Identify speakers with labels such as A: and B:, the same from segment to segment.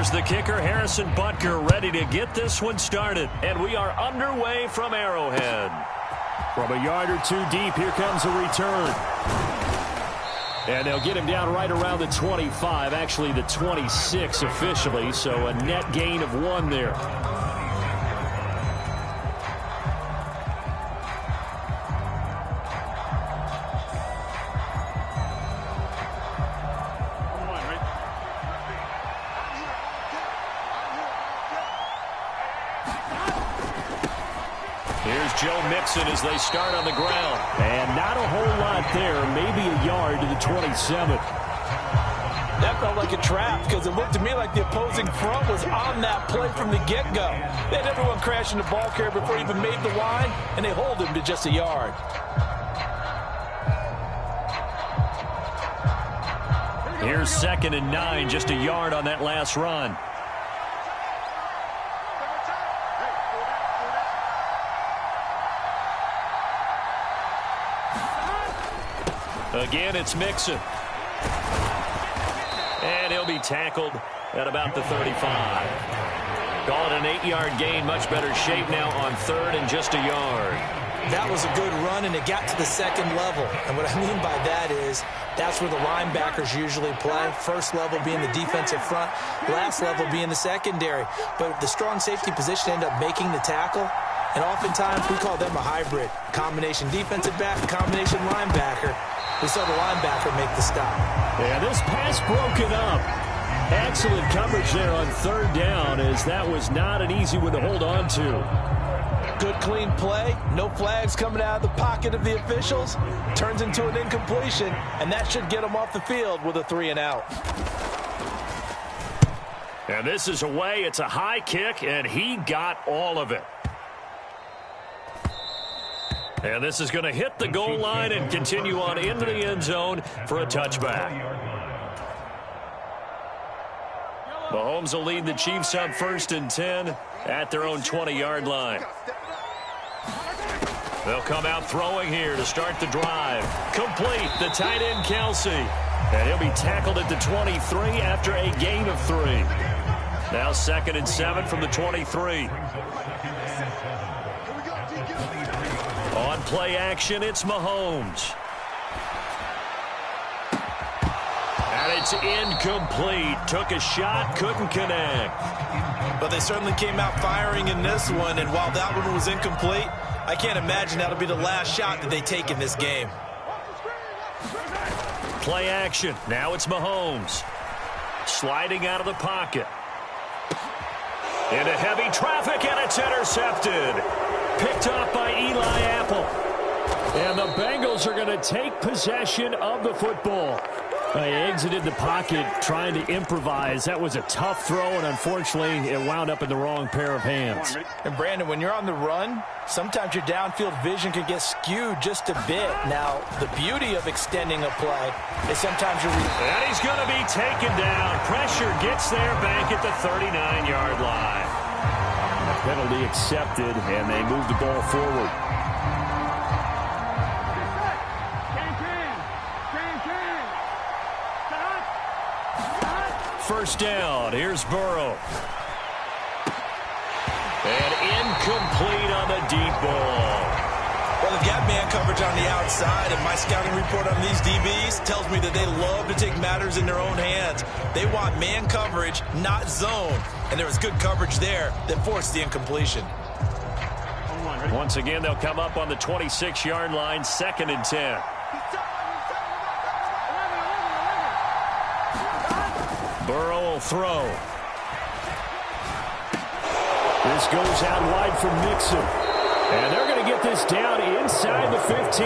A: Here's the kicker, Harrison Butker, ready to get this one started. And we are underway from Arrowhead. From a yard or two deep, here comes a return. And they'll get him down right around the 25, actually the 26 officially, so a net gain of 1 there. Here's Joe Mixon as they start on the ground. And not a whole lot there, maybe a yard to the 27.
B: That felt like a trap because it looked to me like the opposing front was on that play from the get-go. They had everyone crashing the ball carrier before he even made the line, and they hold him to just a yard.
A: Here's 2nd and 9, just a yard on that last run. Again, it's Mixon. And he'll be tackled at about the 35. Call it an 8-yard gain. Much better shape now on 3rd and just a yard.
B: That was a good run, and it got to the 2nd level. And what I mean by that is that's where the linebackers usually play. First level being the defensive front, last level being the secondary. But the strong safety position ended up making the tackle. And oftentimes we call them a hybrid. Combination defensive back, combination linebacker. We saw the linebacker make the stop.
A: Yeah, this pass broken up. Excellent coverage there on 3rd down, as that was not an easy one to hold on to.
B: Good clean play. No flags coming out of the pocket of the officials. Turns into an incompletion, and that should get them off the field with a 3-and-out.
A: And this is away. It's a high kick, and he got all of it. And this is going to hit the goal line and continue on into the end zone for a touchback. Mahomes will lead the Chiefs up 1st and 10 at their own 20-yard line. They'll come out throwing here to start the drive. Complete, the tight end Kelsey. And he'll be tackled at the 23 after a gain of 3. Now 2nd and 7 from the 23. On play action, it's Mahomes. And it's incomplete. Took a shot, couldn't connect.
B: But they certainly came out firing in this one, and while that one was incomplete, I can't imagine that'll be the last shot that they take in this game.
A: Play action. Now it's Mahomes. Sliding out of the pocket. Into heavy traffic, and it's intercepted. Picked up by Eli Apple. And the Bengals are going to take possession of the football. They exited the pocket trying to improvise. That was a tough throw, and unfortunately, it wound up in the wrong pair of hands.
B: And, Brandon, when you're on the run, sometimes your downfield vision can get skewed just a bit. Now, the beauty of extending a play is sometimes you're...
A: And he's going to be taken down. Pressure gets there back at the 39-yard line.
C: Penalty accepted, and they move the ball forward.
A: First down. Here's Burrow. And incomplete on the deep ball.
B: Well, they've got man coverage on the outside, and my scouting report on these DBs tells me that they love to take matters in their own hands. They want man coverage, not zone. And there was good coverage there that forced the incompletion.
A: Once again, they'll come up on the 26-yard line, 2nd and 10. Burrow will throw.
C: This goes out wide for Mixon. And they're going to get this down inside the 15.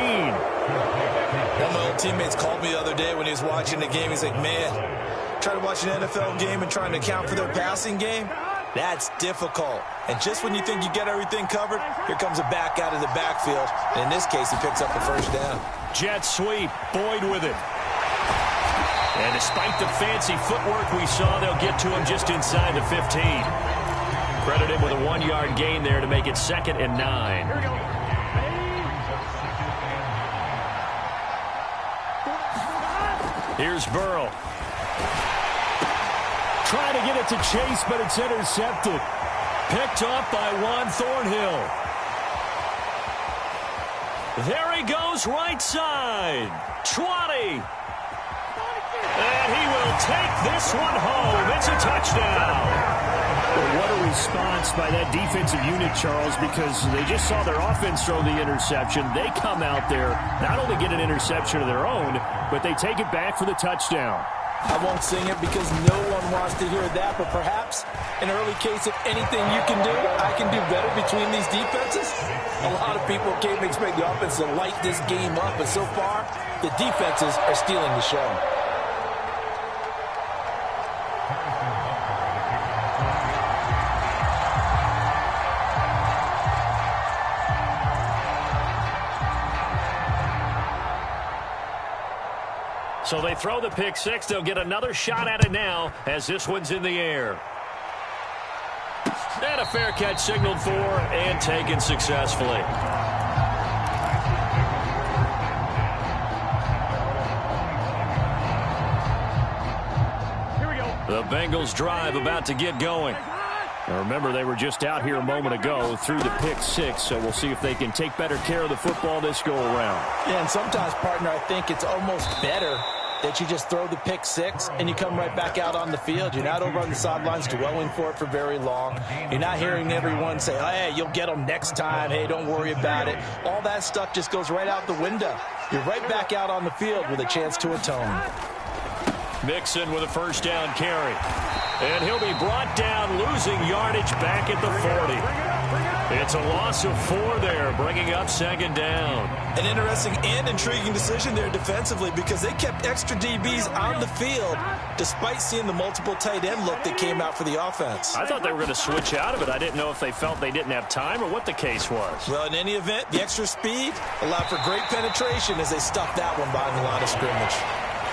B: One of my old teammates called me the other day when he was watching the game. He's like, man, trying to watch an NFL game and trying to account for their passing game, that's difficult. And just when you think you get everything covered, here comes a back out of the backfield. And in this case, he picks up the first down.
A: Jet sweep. Boyd with it. And despite the fancy footwork we saw, they'll get to him just inside the 15. Credited with a 1-yard gain there to make it 2nd and 9.
D: Here we go.
A: Here's Burrow.
C: Trying to get it to Chase, but it's intercepted.
A: Picked up by Juan Thornhill. There he goes, right side. 20. And he will take this one home. It's a touchdown.
C: Well, what a response by that defensive unit, Charles, because they just saw their offense throw the interception. They come out there, not only get an interception of their own, but they take it back for the touchdown.
B: I won't sing it because no one wants to hear that, but perhaps an early case of anything you can do, I can do better between these defenses. A lot of people came to expect the offense to light this game up, but so far, the defenses are stealing the show.
A: So they throw the pick six. They'll get another shot at it now as this one's in the air. And a fair catch signaled for and taken successfully. Here we go. The Bengals drive about to get going. Now remember, they were just out here a moment ago through the pick six, so we'll see if they can take better care of the football this go-around.
B: Yeah, and sometimes, partner, I think it's almost better that you just throw the pick six and you come right back out on the field. You're not over on the sidelines dwelling for it for very long. You're not hearing everyone say, oh, hey, you'll get them next time. Hey, don't worry about it. All that stuff just goes right out the window. You're right back out on the field with a chance to atone.
A: Mixon with a first down carry. And he'll be brought down, losing yardage back at the 40. It's a loss of 4 there, bringing up second down.
B: An interesting and intriguing decision there defensively because they kept extra DBs on the field despite seeing the multiple tight end look that came out for the offense.
A: I thought they were going to switch out of it. I didn't know if they felt they didn't have time or what the case was.
B: Well, in any event, the extra speed allowed for great penetration as they stuffed that one behind the line of scrimmage.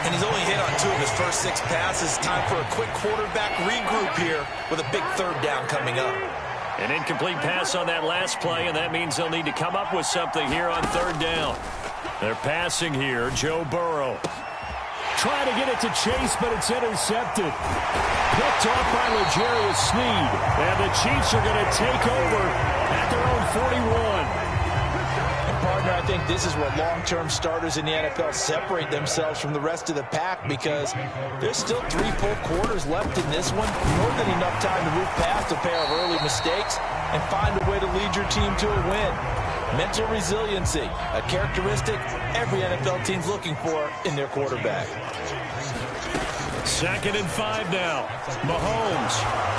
B: And he's only hit on 2 of his first 6 passes. Time for a quick quarterback regroup here with a big third down coming up.
A: An incomplete pass on that last play, and that means they'll need to come up with something here on third down. They're passing here, Joe Burrow.
C: Trying to get it to Chase, but it's intercepted. Picked off by L'Jarius Sneed. And the Chiefs are going to take over at their own 41.
B: Partner, I think this is where long-term starters in the NFL separate themselves from the rest of the pack because there's still 3 full quarters left in this one. More than enough time to move past a pair of early mistakes and find a way to lead your team to a win. Mental resiliency, a characteristic every NFL team's looking for in their quarterback.
A: 2nd and 5 now. Mahomes.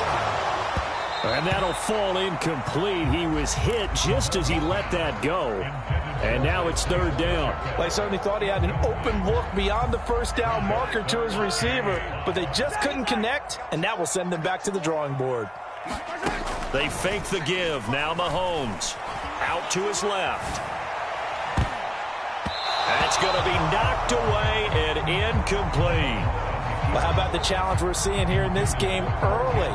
A: And that'll fall incomplete. He was hit just as he let that go. And now it's third down.
B: I certainly thought he had an open look beyond the first down marker to his receiver, but they just couldn't connect, and that will send them back to the drawing board.
A: They fake the give. Now Mahomes out to his left. That's going to be knocked away and incomplete.
B: Well, how about the challenge we're seeing here in this game early?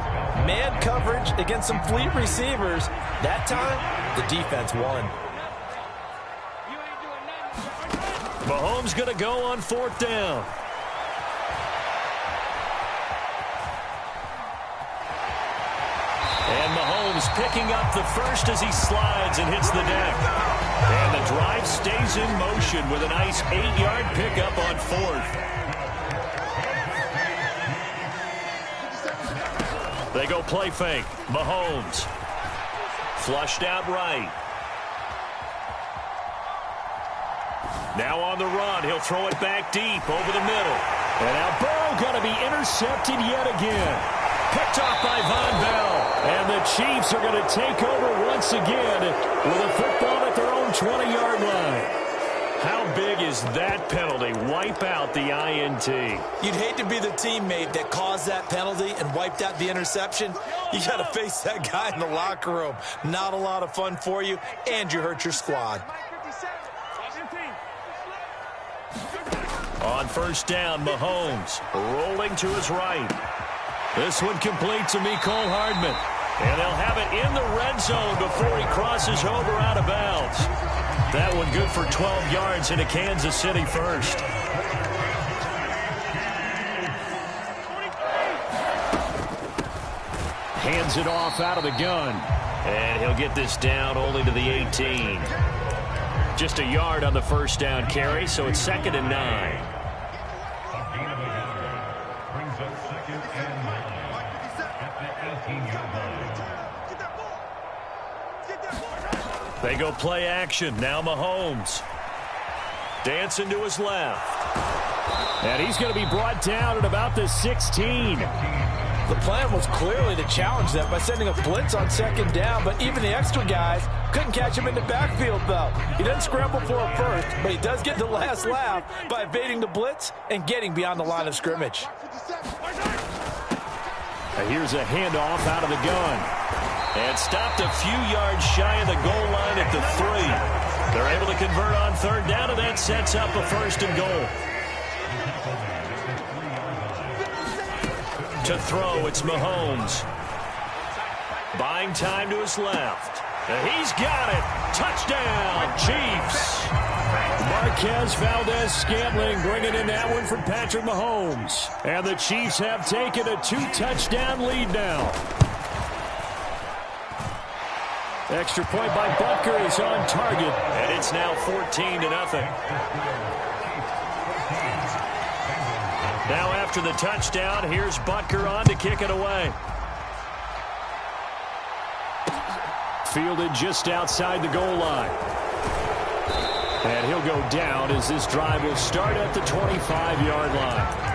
B: Man coverage against some fleet receivers. That time, the defense won.
A: Mahomes going to go on 4th down. And Mahomes picking up the first as he slides and hits the deck. And the drive stays in motion with a nice 8-yard pickup on 4th. They go play fake. Mahomes. Flushed out right. Now on the run. He'll throw it back deep over the middle. And now Burrow going to be intercepted yet again. Picked off by Von Bell. And the Chiefs are going to take over once again with a football at their own 20-yard line. How big is that penalty? Wipe out the INT.
B: You'd hate to be the teammate that caused that penalty and wiped out the interception. You got to face that guy in the locker room. Not a lot of fun for you, and you hurt your squad.
A: On 1st down, Mahomes rolling to his right. This one complete to Mecole Hardman. And they'll have it in the red zone before he crosses over out of bounds. That one good for 12 yards into Kansas City first.
C: Hands it off out of the gun.
A: And he'll get this down only to the 18. Just a yard on the first down carry, so it's 2nd and 9. They go play action. Now Mahomes. Dancing to his left.
C: And he's going to be brought down at about the 16.
B: The plan was clearly to challenge them by sending a blitz on 2nd down, but even the extra guys couldn't catch him in the backfield, though. He doesn't scramble for it first, but he does get the last laugh by evading the blitz and getting beyond the line of scrimmage.
C: Here's a handoff out of the gun.
A: And stopped a few yards shy of the goal line at the 3. They're able to convert on 3rd down, and that sets up a 1st and goal. To throw, it's Mahomes. Buying time to his left. And he's got it. Touchdown, Chiefs.
C: Marquez Valdez-Scantling bringing in that one from Patrick Mahomes. And the Chiefs have taken a 2-touchdown lead now. Extra point by Butker is on target.
A: And it's now 14-0. Now after the touchdown, here's Butker on to kick it away.
C: Fielded just outside the goal line. And he'll go down as this drive will start at the 25-yard line.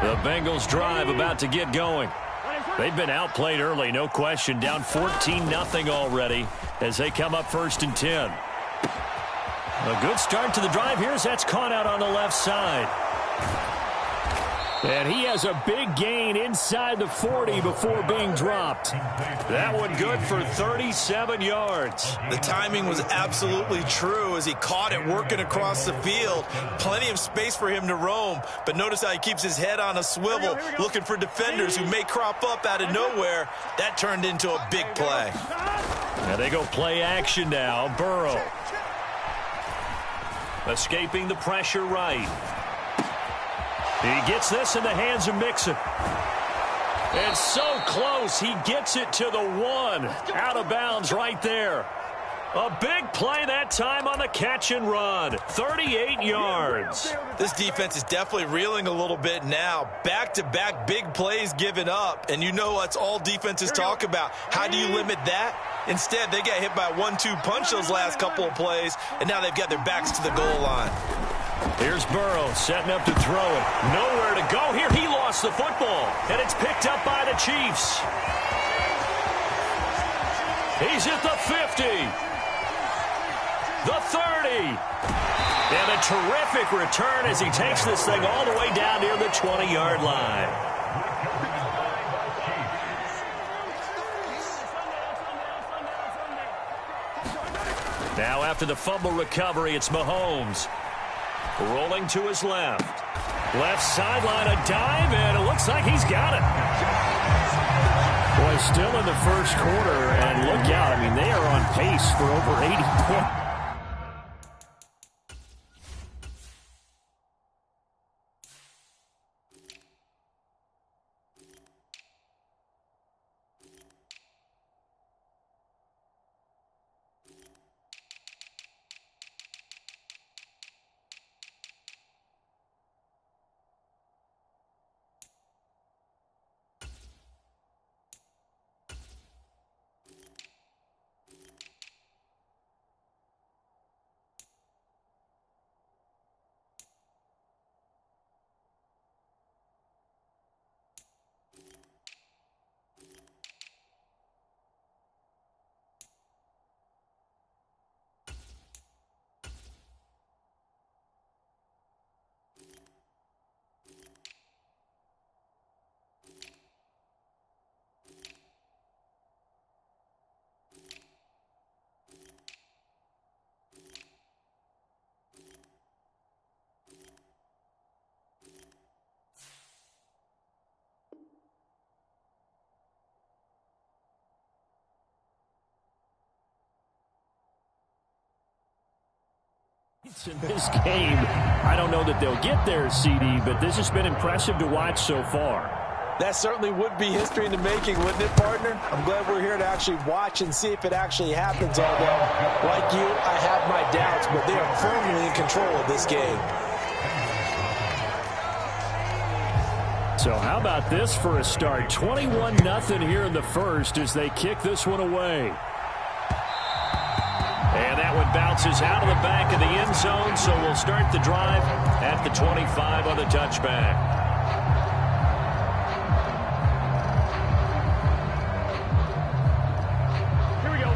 A: The Bengals drive about to get going. They've been outplayed early, no question. Down 14-0 already as they come up 1st and 10. A good start to the drive here as that's caught out on the left side.
C: And he has a big gain inside the 40 before being dropped.
A: That one good for 37 yards.
B: The timing was absolutely true as he caught it working across the field. Plenty of space for him to roam, but notice how he keeps his head on a swivel, looking for defenders who may crop up out of nowhere. That turned into a big play.
A: Now they go play action now. Burrow. Escaping the pressure right. He gets this in the hands of Mixon. And so close, he gets it to the 1. Out of bounds right there. A big play that time on the catch and run. 38 yards.
B: This defense is definitely reeling a little bit now. Back-to-back big plays given up. And you know that's all defenses talk about. How do you limit that? Instead, they got hit by a 1-2 punch those last couple of plays, and now they've got their backs to the goal line.
A: Here's Burrow setting up to throw it. Nowhere to go here. He lost the football, and it's picked up by the Chiefs. He's at the 50. The 30. And a terrific return as he takes this thing all the way down near the 20-yard line. Now after the fumble recovery, it's Mahomes. Rolling to his left. Left sideline, a dive, and it looks like he's got it.
C: Boy, still in the first quarter, and look out. I mean, they are on pace for over 80 points. In this game, I don't know that they'll get there, CD, but this has been impressive to watch so far.
B: That certainly would be history in the making, wouldn't it, partner? I'm glad we're here to actually watch and see if it actually happens, although, like you, I have my doubts, but they are firmly in control of this game.
C: So how about this for a start? 21-0 here in the first as they kick this one away. And that one bounces out of the back of the end zone, so we'll start the drive at the 25 on the touchback.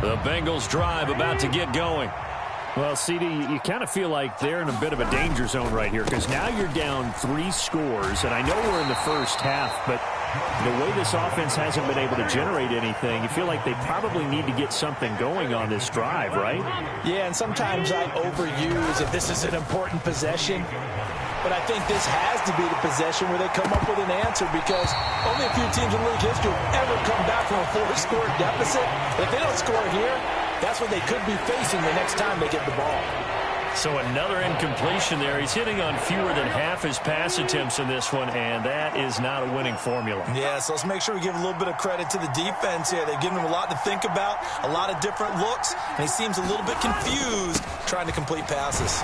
C: The Bengals drive about to get going. Well, CD, you kind of feel like they're in a bit of a danger zone right here because now you're down 3 scores, and I know we're in the first half, but the way this offense hasn't been able to generate anything, you feel like they probably need to get something going on this drive, right?
B: Yeah, and sometimes I overuse if this is an important possession. But I think this has to be the possession where they come up with an answer because only a few teams in league history have ever come back from a 4-score deficit. If they don't score here, that's what they could be facing the next time they get the ball.
C: So another incompletion there. He's hitting on fewer than half his pass attempts in this one, and that is not a winning formula.
B: Yeah, so let's make sure we give a little bit of credit to the defense here. They've given him a lot to think about, a lot of different looks, and he seems a little bit confused trying to complete passes.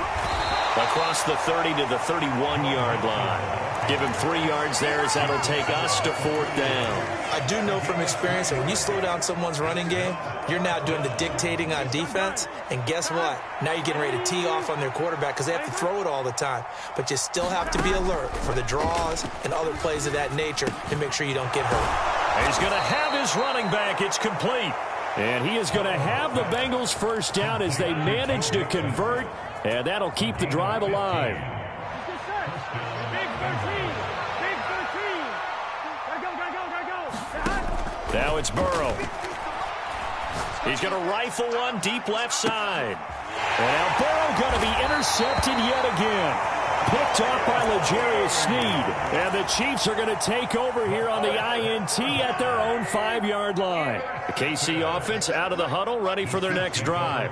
A: Across the 30 to the 31-yard line. Give him 3 yards there as that'll take us to 4th down.
B: I do know from experience that when you slow down someone's running game, you're now doing the dictating on defense. And guess what? Now you're getting ready to tee off on their quarterback because they have to throw it all the time. But you still have to be alert for the draws and other plays of that nature to make sure you don't get hurt.
C: He's going to have his running back. It's complete. And he is going to have the Bengals first down as they manage to convert. And that'll keep the drive alive. Now it's Burrow. He's going to rifle one deep left side. And now Burrow going to be intercepted yet again. Picked off by L'Jarius Sneed. And the Chiefs are going to take over here on the INT at their own 5-yard line. The KC offense out of the huddle, ready for their next drive.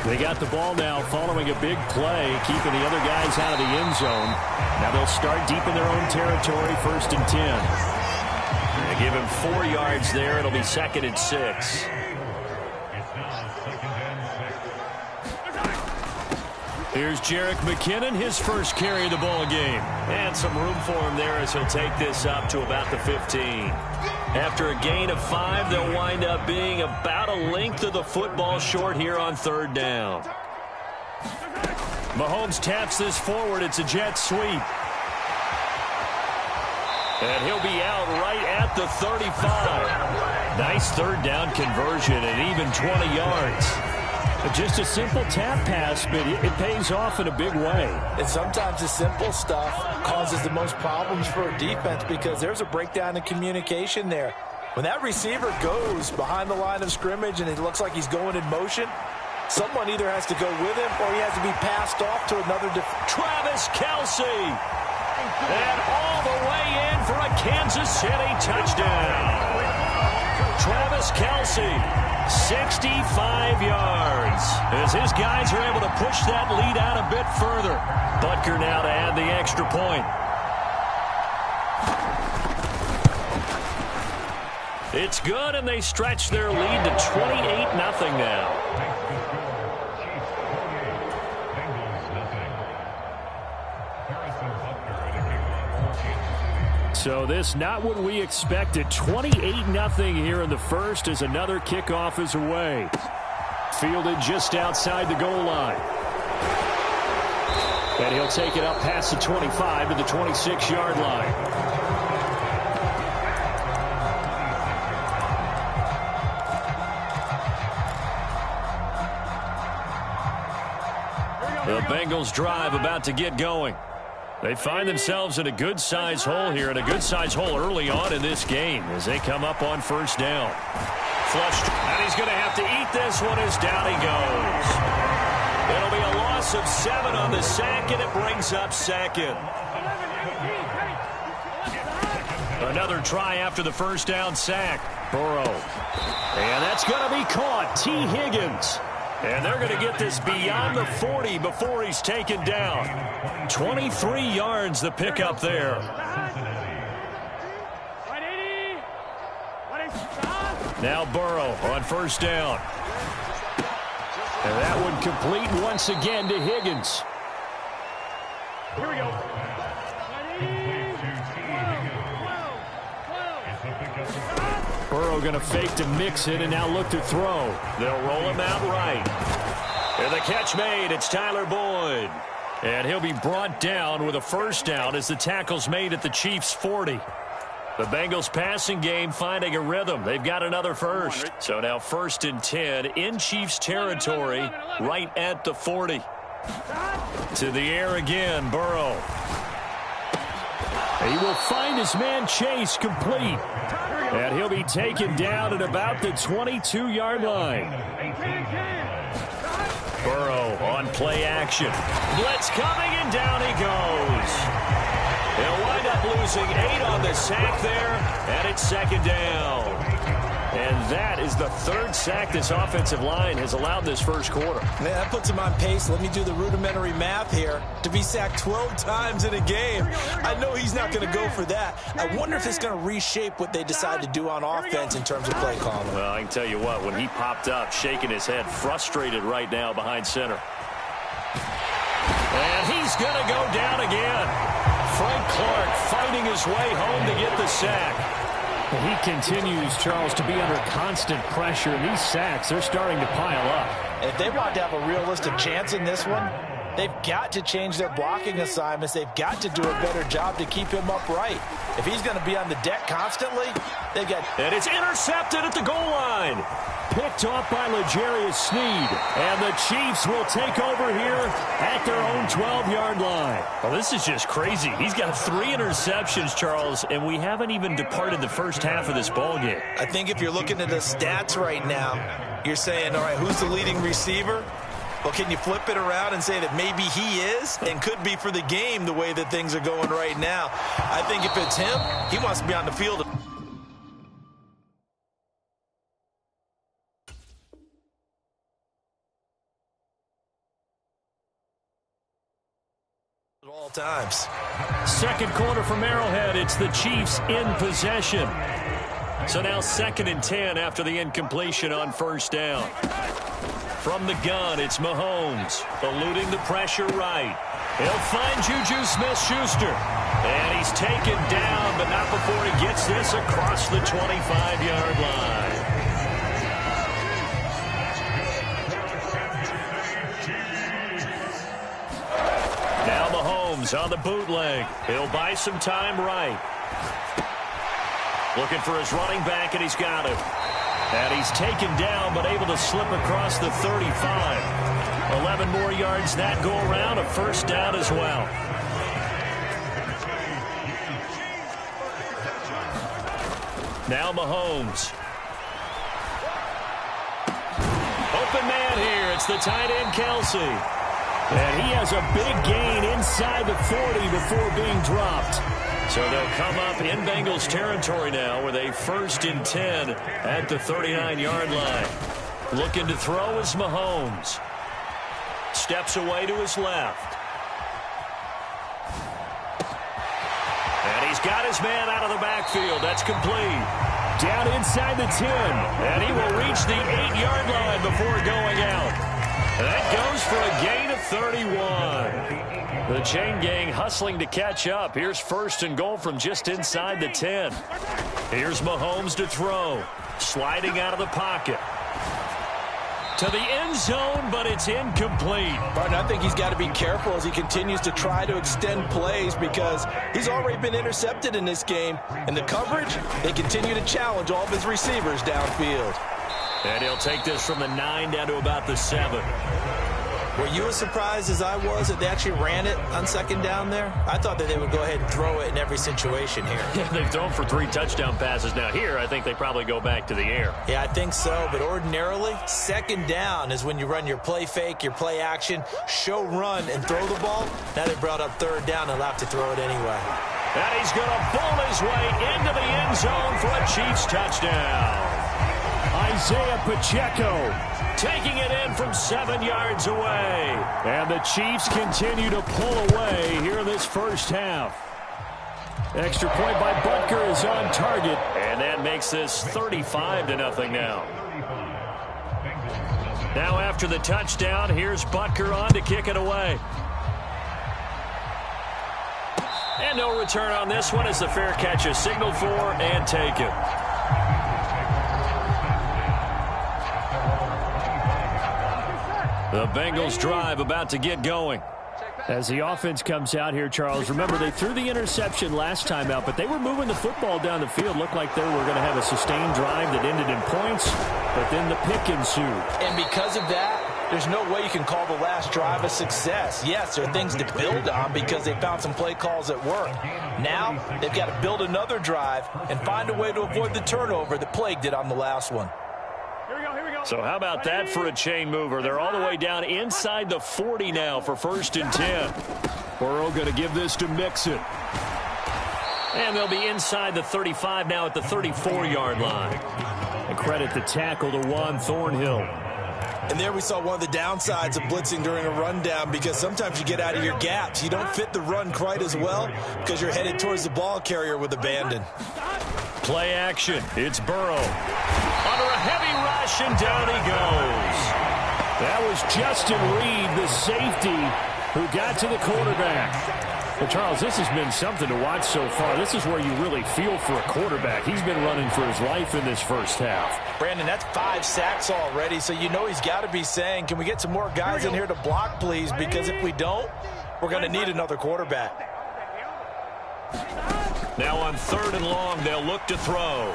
C: They got the ball now following a big play, keeping the other guys out of the end zone. Now they'll start deep in their own territory, 1st and 10. They give him 4 yards there. It'll be 2nd and 6. Here's Jerick McKinnon, his first carry of the ball game. And some room for him there as he'll take this up to about the 15. After a gain of 5, they'll wind up being about a length of the football short here on 3rd down. Mahomes taps this forward. It's a jet sweep. And he'll be out right at the 35. Nice 3rd down conversion and even 20 yards. Just a simple tap pass, but it pays off in a big way.
B: And sometimes the simple stuff causes the most problems for a defense because there's a breakdown in communication there. When that receiver goes behind the line of scrimmage and it looks like he's going in motion, someone either has to go with him or he has to be passed off to another
A: Travis Kelce. And all the way in for a Kansas City touchdown. Travis Kelce. 65 yards as his guys are able to push that lead out a bit further. Butker now to add the extra point. It's good, and they stretch their lead to 28-0 now.
C: So this not what we expected. 28-0 here in the first as another kickoff is away. Fielded just outside the goal line. And he'll take it up past the 25 to the 26-yard line. The Bengals drive about to get going. They find themselves in a good-sized hole here, and a good-sized hole early on in this game as they come up on 1st down. Flushed, and he's going to have to eat this one as down he goes. It'll be a loss of 7 on the sack, and it brings up 2nd. Another try after the 1st down sack. Burrow. And that's going to be caught. T. Higgins.
A: And they're going to get this beyond the 40 before he's taken down. 23 yards the pickup there. Now Burrow on first down. And that one complete once again to Higgins.
C: Here we go. Burrow going to fake to mix it and now look to throw.
A: They'll roll him out right. And the catch made. It's Tyler Boyd. And he'll be brought down with a first down as the tackle's made at the Chiefs' 40. The Bengals passing game finding a rhythm. They've got another first. So now 1st and 10 in Chiefs territory right at the 40. To the air again, Burrow.
C: He will find his man Chase complete. And he'll be taken down at about the 22-yard line.
A: Burrow on play action. Blitz coming, and down he goes. They'll wind up losing 8 on the sack there, and it's 2nd down. And that is the 3rd sack this offensive line has allowed this first quarter.
B: Man, that puts him on pace. Let me do the rudimentary math here. To be sacked 12 times in a game, I know he's not going to go for that. I wonder if it's going to reshape what they decide to do on offense in terms of play calling.
A: Well, I can tell you what, when he popped up, shaking his head, frustrated right now behind center. And he's going to go down again. Frank Clark fighting his way home to get the sack.
C: He continues, Charles, to be under constant pressure. And these sacks, they're starting to pile up.
B: If they want to have a realistic chance in this one, they've got to change their blocking assignments. They've got to do a better job to keep him upright. If he's going to be on the deck constantly, they've got...
A: And it's intercepted at the goal line.
C: Picked off by L'Jarius Sneed. And the Chiefs will take over here at their own 12-yard line.
A: Well, this is just crazy. He's got 3 interceptions, Charles, and we haven't even departed the first half of this ballgame.
B: I think if you're looking at the stats right now, you're saying, all right, who's the leading receiver? Well, can you flip it around and say that maybe he is and could be for the game the way that things are going right now? I think if it's him, he wants to be on the field. At all times.
A: 2nd quarter from Arrowhead. It's the Chiefs in possession. So now 2nd and 10 after the incompletion on first down. From the gun, it's Mahomes, eluding the pressure right. He'll find Juju Smith-Schuster. And he's taken down, but not before he gets this across the 25-yard line. Now Mahomes on the bootleg. He'll buy some time right. Looking for his running back, and he's got him. And he's taken down, but able to slip across the 35. 11 more yards that go around, a first down as well. Now Mahomes. Open man here. It's the tight end, Kelsey.
C: And he has a big gain inside the 40 before being dropped.
A: So they'll come up in Bengals territory now with a 1st and 10 at the 39-yard line. Looking to throw is Mahomes. Steps away to his left. And he's got his man out of the backfield. That's complete.
C: Down inside the 10.
A: And he will reach the 8-yard line before going out. And that goes for a gain of 31. The chain gang hustling to catch up. Here's 1st and goal from just inside the 10. Here's Mahomes to throw. Sliding out of the pocket. To the end zone, but it's incomplete.
B: Martin, I think he's got to be careful as he continues to try to extend plays because he's already been intercepted in this game. And the coverage, they continue to challenge all of his receivers downfield.
A: And he'll take this from the 9 down to about the 7.
B: Were you as surprised as I was that they actually ran it on 2nd down there? I thought that they would go ahead and throw it in every situation here.
A: Yeah, they've thrown for 3 touchdown passes. Now here, I think they probably go back to the air.
B: Yeah, I think so. But ordinarily, 2nd down is when you run your play fake, your play action, show run, and throw the ball. Now they brought up 3rd down and allowed to throw it anyway.
A: And he's going to bowl his way into the end zone for a Chiefs touchdown.
C: Isaiah Pacheco
A: taking it in from 7 yards away.
C: And the Chiefs continue to pull away here in this first half. Extra point by Butker is on target.
A: And that makes this 35-0 now. Now after the touchdown, here's Butker on to kick it away. And no return on this one as the fair catch is signaled for and taken. The Bengals drive about to get going.
C: As the offense comes out here, Charles, remember they threw the interception last time out, but they were moving the football down the field. Looked like they were going to have a sustained drive that ended in points, but then the pick ensued.
B: And because of that, there's no way you can call the last drive a success. Yes, there are things to build on because they found some play calls that work. Now they've got to build another drive and find a way to avoid the turnover that plagued it on the last one.
A: So how about that for a chain mover? They're all the way down inside the 40 now for 1st and 10.
C: Burrow going to give this to Mixon.
A: And they'll be inside the 35 now at the 34-yard line.
C: And credit the tackle to Juan Thornhill.
B: And there we saw one of the downsides of blitzing during a rundown because sometimes you get out of your gaps. You don't fit the run quite as well because you're headed towards the ball carrier with abandon.
A: Play action. It's Burrow. Under a heavy rush, and down he goes.
C: That was Justin Reed, the safety, who got to the quarterback. Well, Charles, this has been something to watch so far. This is where you really feel for a quarterback. He's been running for his life in this first half.
B: Brandon, that's 5 sacks already, so you know he's got to be saying, can we get some more guys in here to block, please? Because if we don't, we're going to need another quarterback.
A: Now on 3rd and long, they'll look to throw.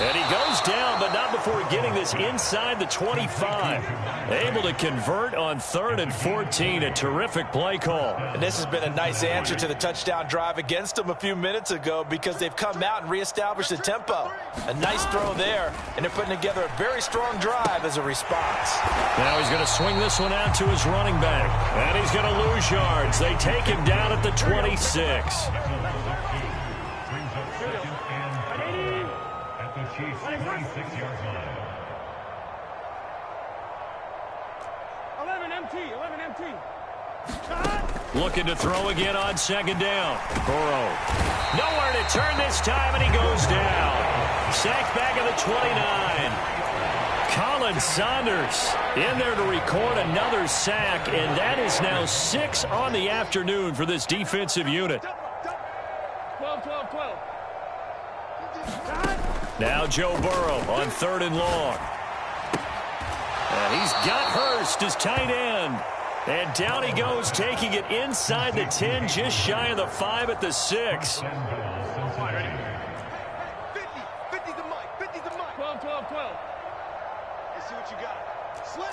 A: And he goes down, but not before getting this inside the 25. Able to convert on 3rd and 14. A terrific play call.
B: And this has been a nice answer to the touchdown drive against them a few minutes ago because they've come out and reestablished the tempo. A nice throw there, and they're putting together a very strong drive as a response.
A: Now he's going to swing this one out to his running back. And he's going to lose yards. They take him down at the 26. Looking to throw again on 2nd down. Burrow. Nowhere to turn this time, and he goes down. Sacked back at the 29. Colin Saunders in there to record another sack, and that is now 6 on the afternoon for this defensive unit.
D: 12.
A: Now Joe Burrow on 3rd and long. And he's got Hurst as tight end. And down he goes, taking it inside the 10, just shy of the 5 at the 6.
D: 50 the mic. 12. Let's see what you got. Slam.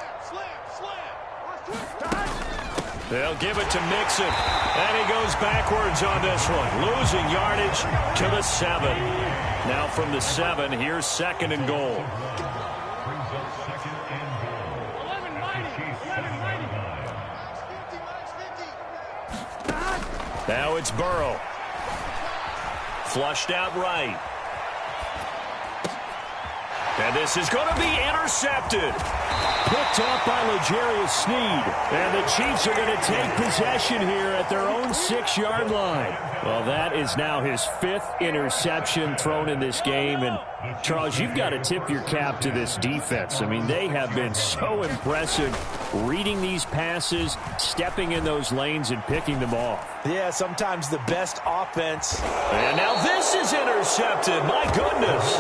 A: They'll give it to Mixon. And he goes backwards on this one. Losing yardage to the 7. Now from the 7, here's 2nd and goal. Now it's Burrow. Flushed out right. And this is going to be intercepted.
C: Picked off by L'Jarius Sneed. And the Chiefs are going to take possession here at their own 6-yard line. Well, that is now his 5th interception thrown in this game. And, Charles, you've got to tip your cap to this defense. I mean, they have been so impressive reading these passes, stepping in those lanes, and picking them off.
B: Yeah, sometimes the best offense.
A: And now this is intercepted. My goodness.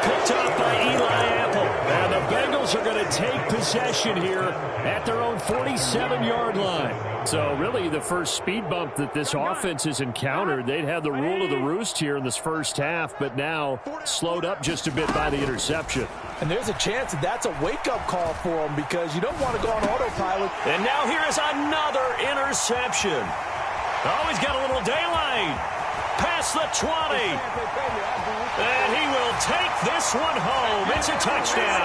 A: Picked up by Eli Apple. And the Bengals are going to take possession here at their own 47-yard line.
C: So really the first speed bump that this offense has encountered. They'd had the rule of the roost here in this first half, but now slowed up just a bit by the interception.
B: And there's a chance that that's a wake-up call for them because you don't want to go on autopilot.
A: And now here is another interception. Oh, he's got a little daylight. Past the 20. And he will take this one home. It's a touchdown.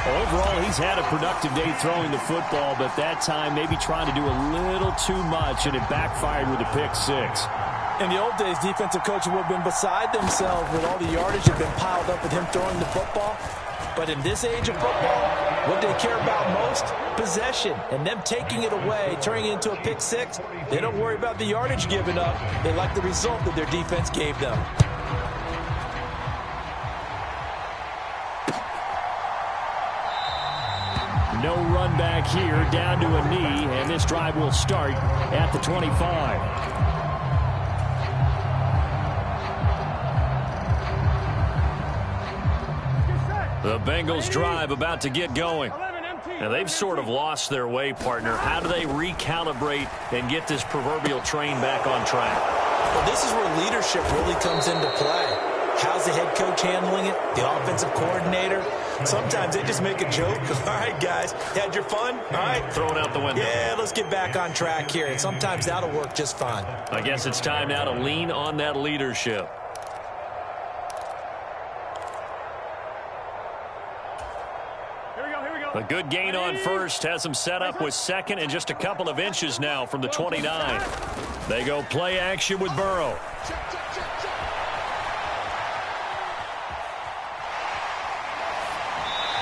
C: Overall, he's had a productive day throwing the football, but that time maybe trying to do a little too much, and it backfired with a pick 6.
B: In the old days, defensive coaches would have been beside themselves with all the yardage that had been piled up with him throwing the football. But in this age of football, what they care about most? Possession. And them taking it away, turning it into a pick six, they don't worry about the yardage given up. They like the result that their defense gave them.
C: No run back here, down to a knee, and this drive will start at the 25. The Bengals drive about to get going. Now, they've sort of lost their way, partner. How do they recalibrate and get this proverbial train back on track?
B: Well, this is where leadership really comes into play. How's the head coach handling it? The offensive coordinator? Sometimes they just make a joke. All right, guys, had your fun? All right.
C: Throw it out the window.
B: Yeah, let's get back on track here. And sometimes that'll work just fine.
C: I guess it's time now to lean on that leadership. A good gain on first has them set up with second and just a couple of inches now from the 29. They go play action with Burrow.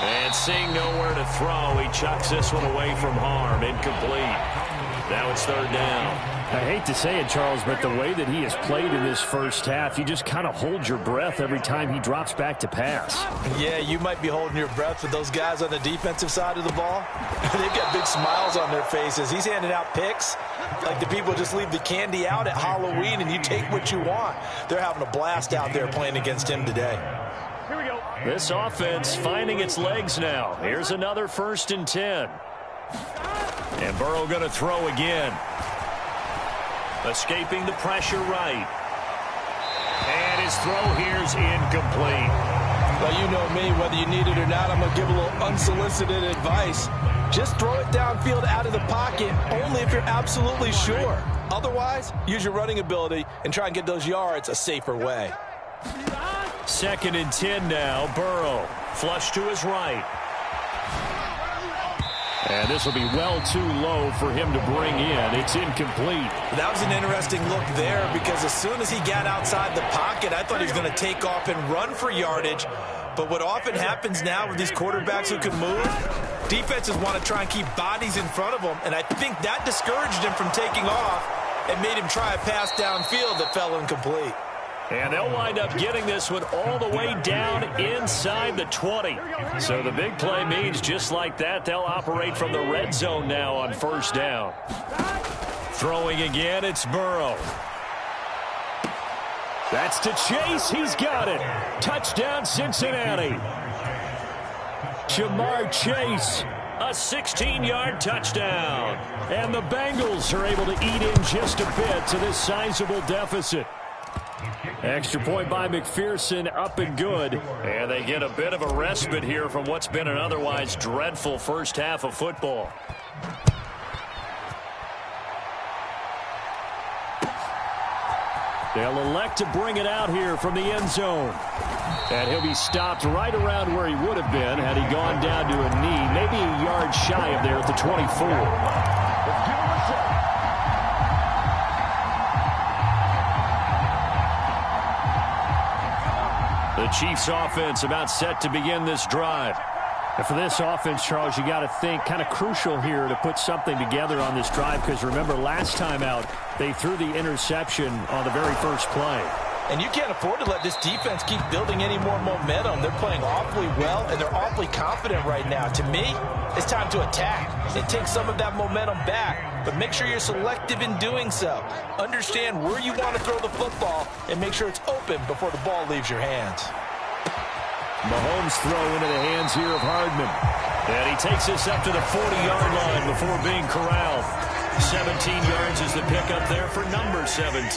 C: And seeing nowhere to throw, he chucks this one away from harm. Incomplete. Now it's third down. I hate to say it, Charles, but the way that he has played in this first half, you just kind of hold your breath every time he drops back to pass.
B: Yeah, you might be holding your breath with those guys on the defensive side of the ball. They've got big smiles on their faces. He's handing out picks like the people just leave the candy out at Halloween and you take what you want. They're having a blast out there playing against him today.
C: Here we go. This offense finding its legs now. Here's another 1st and 10. And Burrow going to throw again. Escaping the pressure right. And his throw here's incomplete.
B: Well, you know me, whether you need it or not, I'm going to give a little unsolicited advice. Just throw it downfield out of the pocket, only if you're absolutely sure. Otherwise, use your running ability and try and get those yards a safer way.
C: 2nd and 10 now. Burrow flush to his right. And this will be well too low for him to bring in. It's incomplete.
B: That was an interesting look there because as soon as he got outside the pocket, I thought he was going to take off and run for yardage. But what often happens now with these quarterbacks who can move, defenses want to try and keep bodies in front of them. And I think that discouraged him from taking off and made him try a pass downfield that fell incomplete.
C: And they'll wind up getting this one all the way down inside the 20. So the big play means just like that, they'll operate from the red zone now on 1st down. Throwing again, it's Burrow. That's to Chase. He's got it. Touchdown, Cincinnati. Jamar Chase, a 16-yard touchdown. And the Bengals are able to eat in just a bit to this sizable deficit. Extra point by McPherson, up and good. And they get a bit of a respite here from what's been an otherwise dreadful first half of football. They'll elect to bring it out here from the end zone. And he'll be stopped right around where he would have been had he gone down to a knee, maybe a yard shy of there at the 24.
D: Let's give him a shot.
C: The Chiefs offense about set to begin this drive. And for this offense, Charles, you got to think kind of crucial here to put something together on this drive because remember last time out they threw the interception on the very first play.
B: And you can't afford to let this defense keep building any more momentum. They're playing awfully well, and they're awfully confident right now. To me, it's time to attack and take some of that momentum back. But make sure you're selective in doing so. Understand where you want to throw the football and make sure it's open before the ball leaves your hands.
C: Mahomes throw into the hands here of Hardman. And he takes this up to the 40-yard line before being corralled. 17 yards is the pickup there for number 17.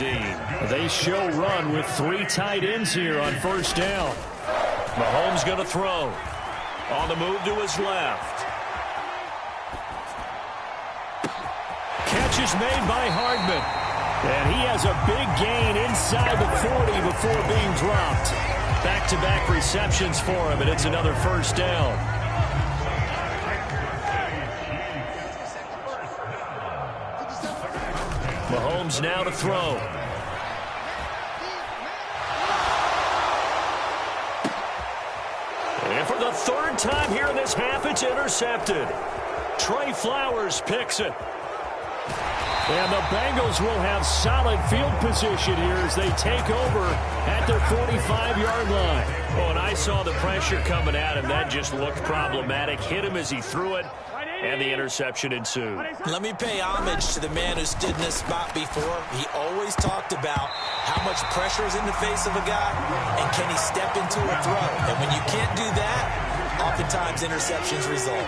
C: They show run with 3 tight ends here on 1st down. Mahomes going to throw. On the move to his left. Catch is made by Hardman. And he has a big gain inside the 40 before being dropped. Back-to-back receptions for him, and it's another 1st down. Mahomes now to throw.
A: third time here in this half, it's intercepted. Trey Flowers picks it.
C: And the Bengals will have solid field position here as they take over at their 45-yard line.
A: Oh, and I saw the pressure coming at him. That just looked problematic. Hit him as he threw it, and the interception ensued.
B: Let me pay homage to the man who stood in this spot before. He always talked about how much pressure is in the face of a guy, and can he step into a throw. And when you can't do that, oftentimes interceptions result.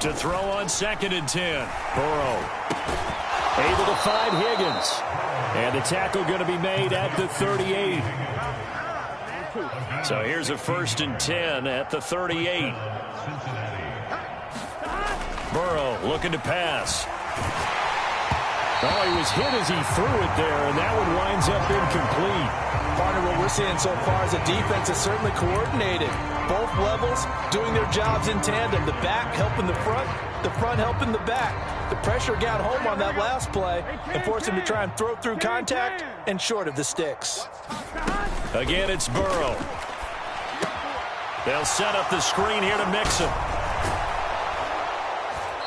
A: To throw on 2nd and 10.
C: Burrow able to find Higgins. And the tackle going to be made at the 38.
A: So here's a 1st and 10 at the 38. Burrow looking to pass.
C: Oh, he was hit as he threw it there, and that one winds up incomplete.
B: Partner, what we're seeing so far is the defense is certainly coordinated. Both levels doing their jobs in tandem. The back helping the front helping the back. The pressure got home on that last play and forced him to try and throw through contact and short of the sticks.
A: Again, it's Burrow. They'll set up the screen here to mix him.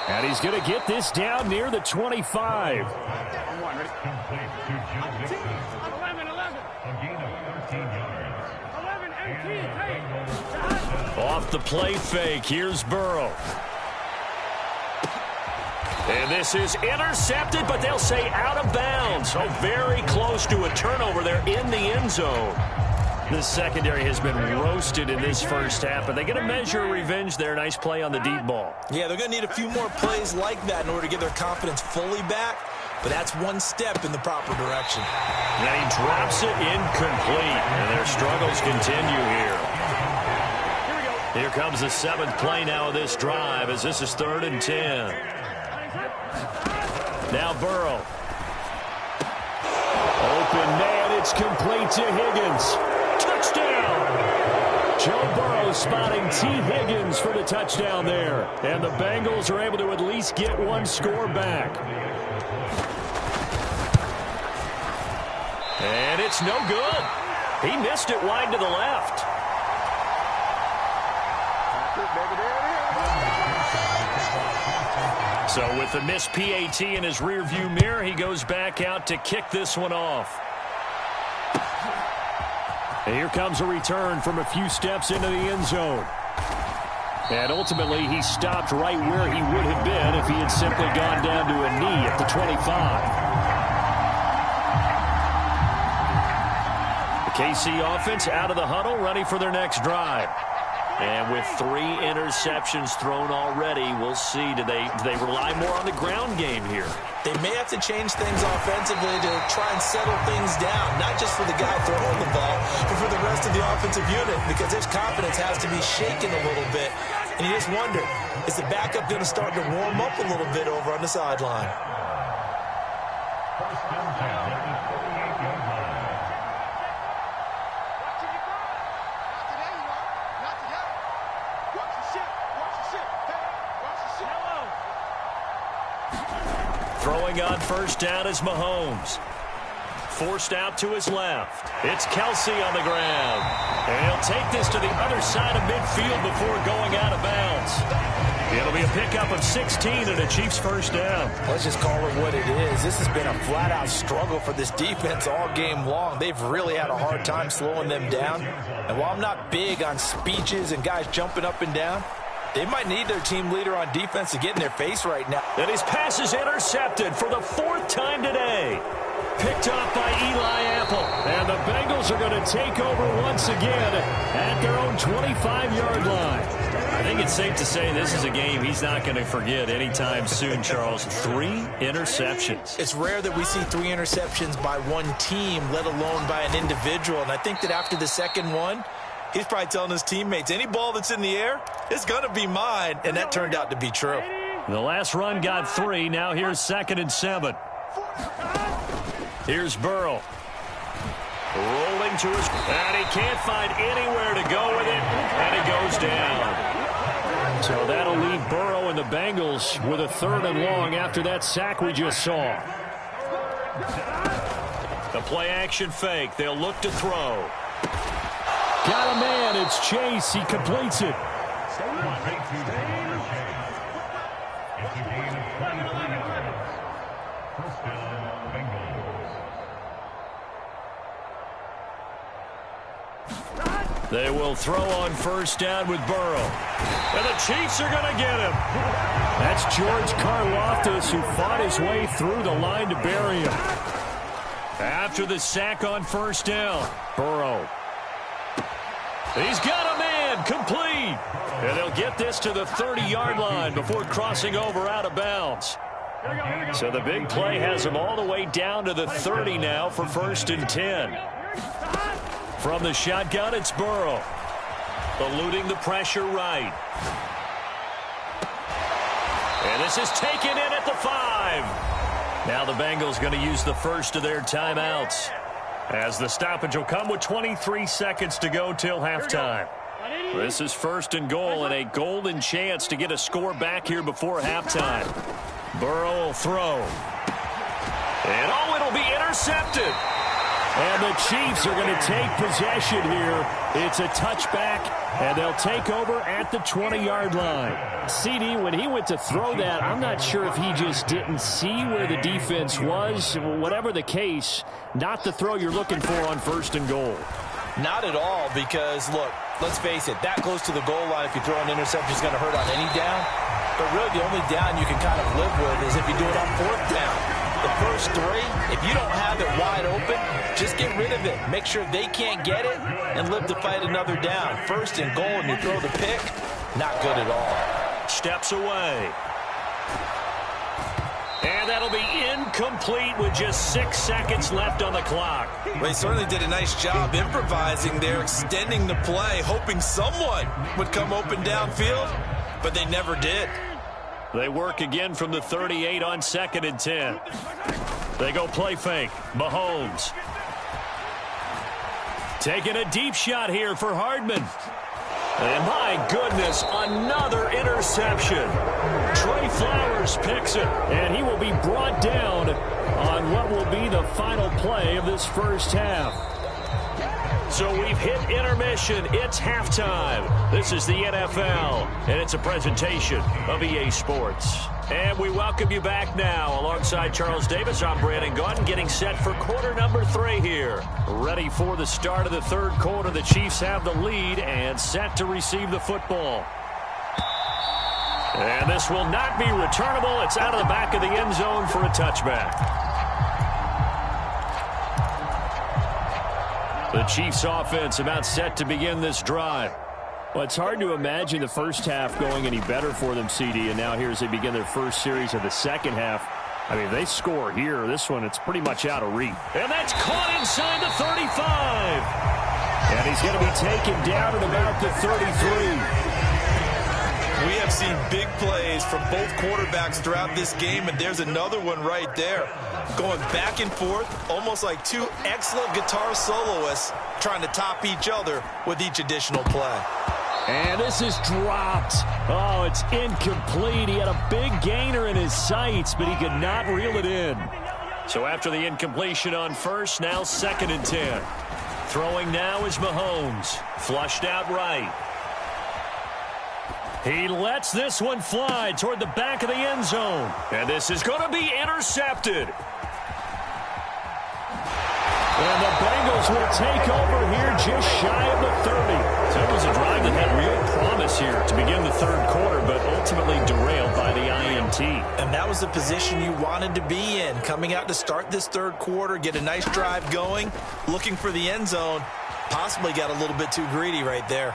C: And he's going to get this down near the 25.
A: Off the play fake, here's Burrow. And this is intercepted, but they'll say out of bounds. So very close to a turnover there in the end zone. This secondary has been roasted in this first half, but they're going to measure revenge there. Nice play on the deep ball.
B: Yeah, they're going to need a few more plays like that in order to get their confidence fully back, but that's one step in the proper direction.
A: And he drops it incomplete, and their struggles continue here. Here comes the 7th play now of this drive as this is 3rd and 10. Now Burrow.
C: Open man, it's complete to Higgins. Touchdown! Joe Burrow spotting T. Higgins for the touchdown there. And the Bengals are able to at least get one score back.
A: And it's no good. He missed it wide to the left. So with the missed PAT in his rearview mirror, he goes back out to kick this one off.
C: And here comes a return from a few steps into the end zone. And ultimately, he stopped right where he would have been if he had simply gone down to a knee at the 25. The KC offense out of the huddle, ready for their next drive. And with 3 interceptions thrown already, we'll see. Do they rely more on the ground game here?
B: They may have to change things offensively to try and settle things down, not just for the guy throwing the ball, but for the rest of the offensive unit, because his confidence has to be shaken a little bit. And you just wonder, is the backup going to start to warm up a little bit over on the sideline?
A: Throwing on 1st down is Mahomes. Forced out to his left. It's Kelsey on the ground. And he'll take this to the other side of midfield before going out of bounds. It'll be a pickup of 16 and a Chiefs 1st down.
B: Let's just call it what it is. This has been a flat-out struggle for this defense all game long. They've really had a hard time slowing them down. And while I'm not big on speeches and guys jumping up and down, they might need their team leader on defense to get in their face right now.
A: And his pass is intercepted for the 4th time today. Picked off by Eli Apple.
C: And the Bengals are going to take over once again at their own 25-yard line.
A: I think it's safe to say this is a game he's not going to forget anytime soon, Charles. 3 interceptions.
B: It's rare that we see 3 interceptions by one team, let alone by an individual. And I think that after the second one, he's probably telling his teammates, any ball that's in the air, it's going to be mine. And that turned out to be true.
A: The last run got 3. Now here's 2nd and 7. Here's Burrow. Rolling to his... And he can't find anywhere to go with it. And it goes down.
C: So that'll leave Burrow and the Bengals with a 3rd and long after that sack we just saw.
A: The play action fake. They'll look to throw.
C: Got a man. It's Chase. He completes it. They will throw on first down with Burrow. And the Chiefs are going to get him. That's George Karlaftis, who fought his way through the line to bury him. After the sack on first down, Burrow. He's got a man, complete. And they'll get this to the 30-yard line before crossing over out of bounds. So the big play has him all the way down to the 30 now for 1st and 10. From the shotgun, it's Burrow. Eluding the pressure right. And this is taken in at the 5. Now the Bengals going to use the first of their timeouts, as the stoppage will come with 23 seconds to go till halftime. This is 1st and goal and a golden chance to get a score back here before halftime. Burrow will throw. And it'll be intercepted. And the Chiefs are going to take possession here. It's a touchback, and they'll take over at the 20-yard line. CD, when he went to throw that, I'm not sure if he just didn't see where the defense was. Whatever the case, not the throw you're looking for on 1st and goal.
B: Not at all, because, look, let's face it, that close to the goal line, if you throw an interception, is going to hurt on any down. But really, the only down you can kind of live with is if you do it on 4th down. The first 3, if you don't have it wide open, just get rid of it. Make sure they can't get it and live to fight another down. 1st and goal and you throw the pick, not good at all.
A: Steps away. And that'll be incomplete with just 6 seconds left on the clock.
B: Well, he certainly did a nice job improvising there, extending the play, hoping someone would come open downfield, but they never did.
A: They work again from the 38 on 2nd and 10. They go play fake. Mahomes. Taking a deep shot here for Hardman. And my goodness, another interception. Trey Flowers picks it, and he will be brought down on what will be the final play of this first half. So we've hit intermission. It's halftime. This is the NFL, and it's a presentation of EA Sports. And we welcome you back now. Alongside Charles Davis, I'm Brandon Gaudin, getting set for quarter number 3 here. Ready for the start of the 3rd quarter. The Chiefs have the lead and set to receive the football. And this will not be returnable. It's out of the back of the end zone for a touchback. The Chiefs offense about set to begin this drive. Well, it's hard to imagine the first half going any better for them, CD, and now here as they begin their first series of the second half. I mean, if they score here, this one, it's pretty much out of reach. And that's caught inside the 35. And he's going to be taken down at about the 33.
B: We have seen big plays from both quarterbacks throughout this game, and there's another one right there. Going back and forth, almost like 2 excellent guitar soloists trying to top each other with each additional play.
C: And this is dropped. Oh, it's incomplete. He had a big gainer in his sights, but he could not reel it in.
A: So after the incompletion on first, now 2nd and 10. Throwing now is Mahomes. Flushed out right. He lets this one fly toward the back of the end zone. And this is going to be intercepted. And the Bengals will take over here just shy of the 30. So it was a drive that had real promise here to begin the 3rd quarter, but ultimately derailed by the INT.
B: And that was the position you wanted to be in. Coming out to start this 3rd quarter, get a nice drive going, looking for the end zone. Possibly got a little bit too greedy right there.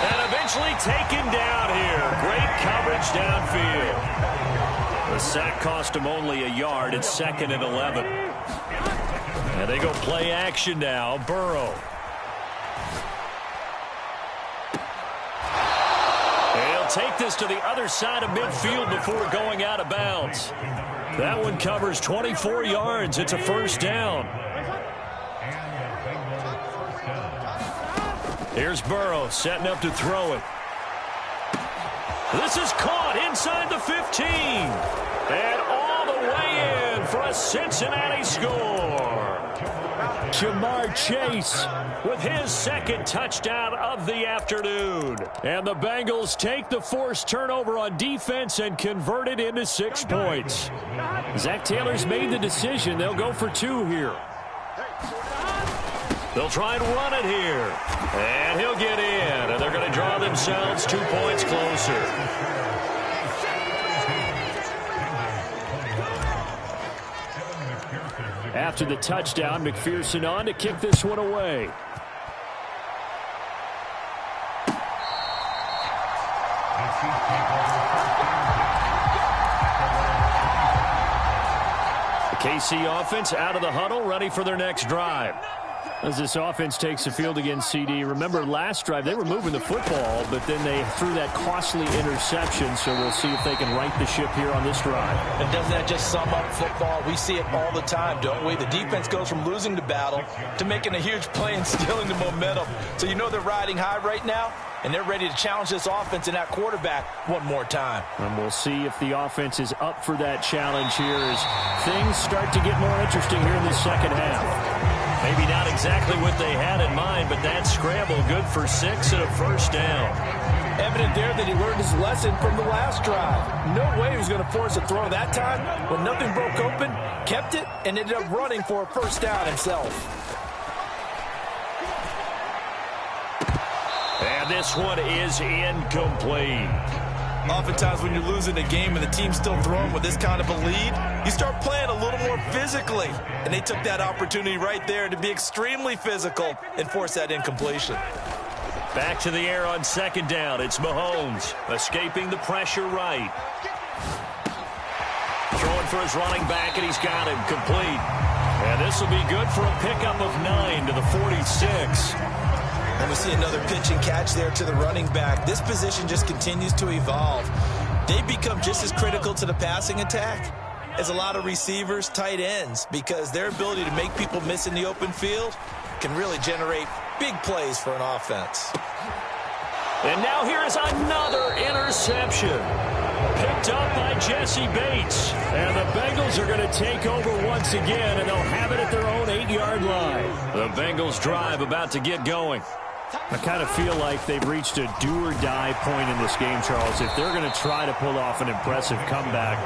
A: And eventually taken down here. Great coverage downfield. The sack cost him only a yard. It's 2nd and 11. And they go play action now. Burrow. He'll take this to the other side of midfield before going out of bounds. That one covers 24 yards. It's a first down. Here's Burrow setting up to throw it. This is caught inside the 15. And all the way in for a Cincinnati score. Jamar Chase with his second touchdown of the afternoon. And the Bengals take the forced turnover on defense and convert it into 6 points. Zach Taylor's made the decision. They'll go for 2 here. They'll try and run it here. And he'll get in. And they're going to draw themselves 2 points closer. After the touchdown, McPherson on to kick this one away. The KC offense out of the huddle, ready for their next drive. As this offense takes the field against CD, remember last drive they were moving the football, but then they threw that costly interception, so we'll see if they can right the ship here on this drive.
B: And doesn't that just sum up football? We see it all the time, don't we? The defense goes from losing the battle to making a huge play and stealing the momentum. So you know they're riding high right now, and they're ready to challenge this offense and that quarterback one more time.
C: And we'll see if the offense is up for that challenge here as things start to get more interesting here in the second half.
A: Maybe not exactly what they had in mind, but that scramble good for 6 and a first down.
B: Evident there that he learned his lesson from the last drive. No way he was going to force a throw that time. When nothing broke open, kept it, and ended up running for a first down himself.
A: And this one is incomplete.
B: Oftentimes when you're losing a game and the team's still throwing with this kind of a lead, you start playing a little more physically. And they took that opportunity right there to be extremely physical and force that incompletion.
A: Back to the air on second down. It's Mahomes escaping the pressure right. Throwing for his running back, and he's got him complete. And this will be good for a pickup of 9 to the 46.
B: And we see another pitch and catch there to the running back. This position just continues to evolve. They become just as critical to the passing attack as a lot of receivers, tight ends, because their ability to make people miss in the open field can really generate big plays for an offense.
A: And now here is another interception. Picked up by Jesse Bates. And the Bengals are going to take over once again, and they'll have it at their own 8-yard line. The Bengals drive about to get going.
C: I kind of feel like they've reached a do-or-die point in this game, Charles. If they're going to try to pull off an impressive comeback,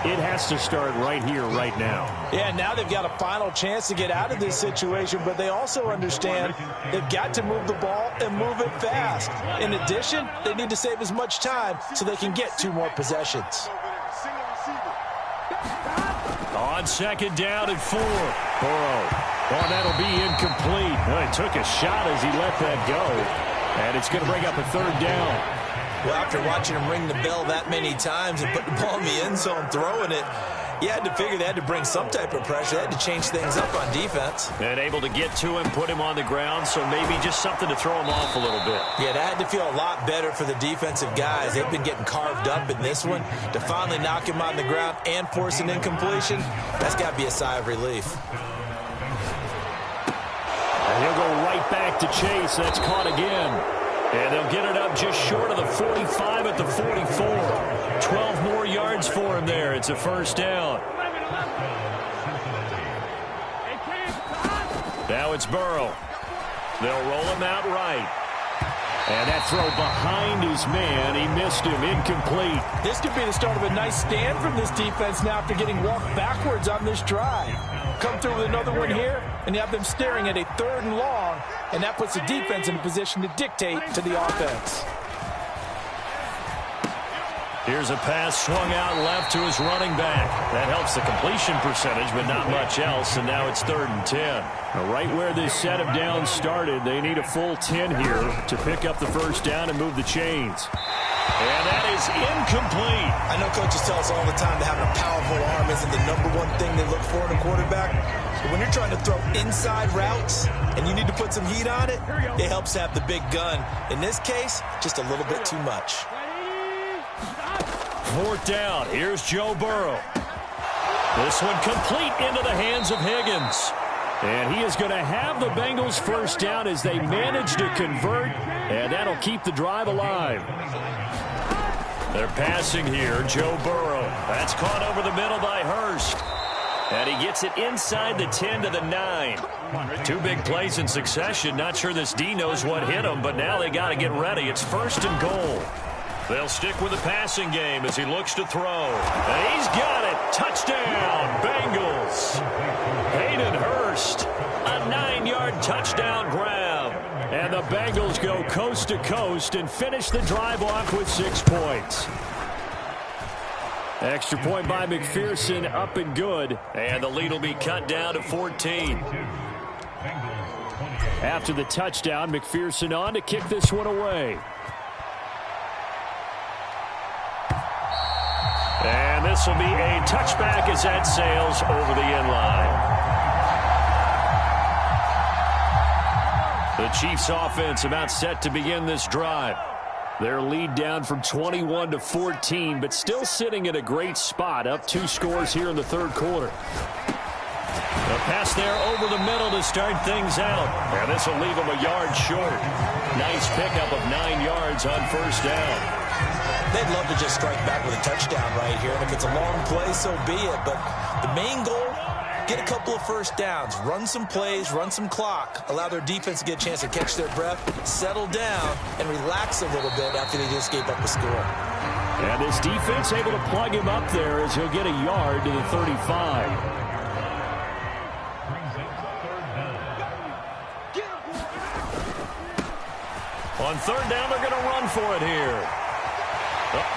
C: it has to start right here, right now.
B: Yeah, now they've got a final chance to get out of this situation, but they also understand they've got to move the ball and move it fast. In addition, they need to save as much time so they can get 2 more possessions.
A: On second down and 4. Burrow. Oh, that'll be incomplete. Well, he took a shot as he let that go. And it's going to bring up a 3rd down.
B: Well, after watching him ring the bell that many times and put the ball in the end zone, throwing it, you had to figure they had to bring some type of pressure. They had to change things up on defense.
A: And able to get to him, put him on the ground, so maybe just something to throw him off a little bit.
B: Yeah, that had to feel a lot better for the defensive guys. They've been getting carved up in this one. To finally knock him on the ground and force an incompletion, that's got to be a sigh of relief.
A: And he'll go right back to Chase. That's caught again. And they'll get it up just short of the 45 at the 44. 12 more yards for him there. It's a first down. Now it's Burrow. They'll roll him out right. And that throw behind his man. He missed him. Incomplete.
B: This could be the start of a nice stand from this defense now after getting walked backwards on this drive. Come through with another one here, and you have them staring at a 3rd and long, and that puts the defense in a position to dictate to the offense.
A: Here's a pass swung out left to his running back. That helps the completion percentage, but not much else, and now it's 3rd and 10. Now, right where this set of downs started, they need a full 10 here to pick up the first down and move the chains. And that is incomplete.
B: I know coaches tell us all the time that having a powerful arm isn't the #1 thing they look for in a quarterback. But when you're trying to throw inside routes and you need to put some heat on it, it helps to have the big gun. In this case, just a little bit too much.
A: 4th down. Here's Joe Burrow. This one complete into the hands of Higgins. And he is going to have the Bengals first down as they manage to convert, and that'll keep the drive alive. They're passing here. Joe Burrow. That's caught over the middle by Hurst. And he gets it inside the 10 to the 9. Two big plays in succession. Not sure this D knows what hit him, but now they got to get ready. It's 1st and goal. They'll stick with the passing game as he looks to throw. And he's got it. Touchdown, Bengals. Hayden Hurst, a 9-yard touchdown grab. And the Bengals go coast to coast and finish the drive off with 6 points. Extra point by McPherson, up and good. And the lead will be cut down to 14.
C: After the touchdown, McPherson on to kick this one away.
A: And this will be a touchback as that sails over the end line. The Chiefs offense about set to begin this drive. Their lead down from 21 to 14, but still sitting at a great spot, up 2 scores here in the 3rd quarter. A pass there over the middle to start things out. And this will leave them a yard short. Nice pickup of 9 yards on 1st down.
B: They'd love to just strike back with a touchdown right here. And if it's a long play, so be it. But the main goal, get a couple of 1st downs, run some plays, run some clock, allow their defense to get a chance to catch their breath, settle down, and relax a little bit after they just gave up a score.
C: And this defense able to plug him up there as he'll get a yard to the 35.
A: On 3rd down, they're going to run for it here.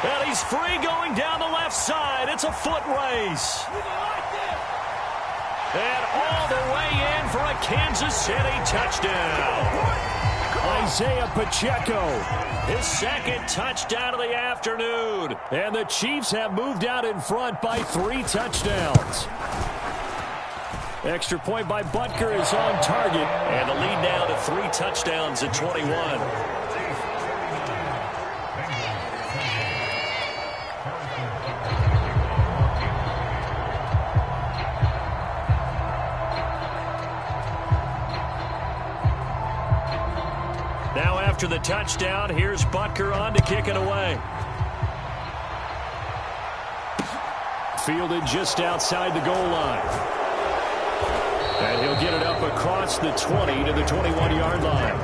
A: And he's free going down the left side. It's a foot race. And all the way in for a Kansas City touchdown.
C: Isaiah Pacheco,
A: his 2nd touchdown of the afternoon.
C: And the Chiefs have moved out in front by 3 touchdowns. Extra point by Butker is on target.
A: And the lead now to 3 touchdowns at 21. Now after the touchdown, here's Butker on to kick it away.
C: Fielded just outside the goal line. And he'll get it up across the 20 to the 21-yard line.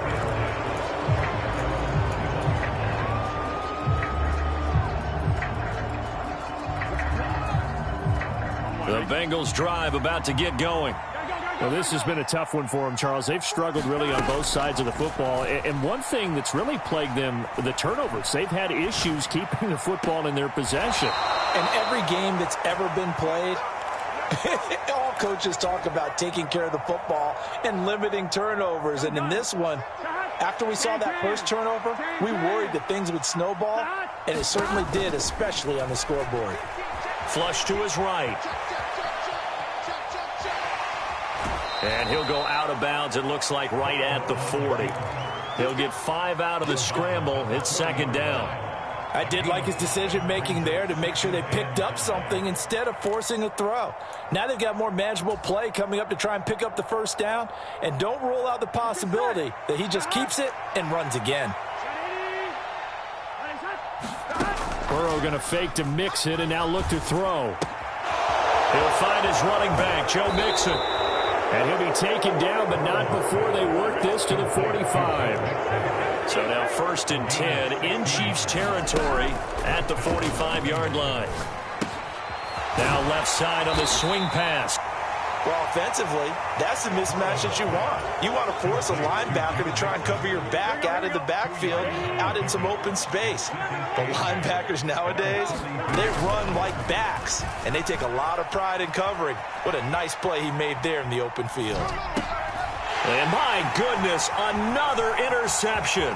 A: The Bengals drive about to get going.
C: Well, this has been a tough one for them, Charles. They've struggled really on both sides of the football. And one thing that's really plagued them, the turnovers. They've had issues keeping the football in their possession.
B: And every game that's ever been played, all coaches talk about taking care of the football and limiting turnovers. And in this one, after we saw that first turnover, we worried that things would snowball, and it certainly did, especially on the scoreboard.
A: Flush to his right. And he'll go out of bounds, it looks like, right at the 40. He'll get 5 out of the scramble. It's 2nd down.
B: I did like his decision-making there to make sure they picked up something instead of forcing a throw. Now they've got more manageable play coming up to try and pick up the 1st down. And don't rule out the possibility that he just keeps it and runs again.
C: Burrow going to fake to mix it and now look to throw.
A: He'll find his running back, Joe Mixon.
C: And he'll be taken down, but not before they work this to the 45.
A: So now 1st and 10 in Chiefs territory at the 45-yard line. Now left side on the swing pass.
B: Well, offensively, that's the mismatch that you want. You want to force a linebacker to try and cover your back out of the backfield, out in some open space. But linebackers nowadays, they run like backs, and they take a lot of pride in covering. What a nice play he made there in the open field.
A: And my goodness, another interception.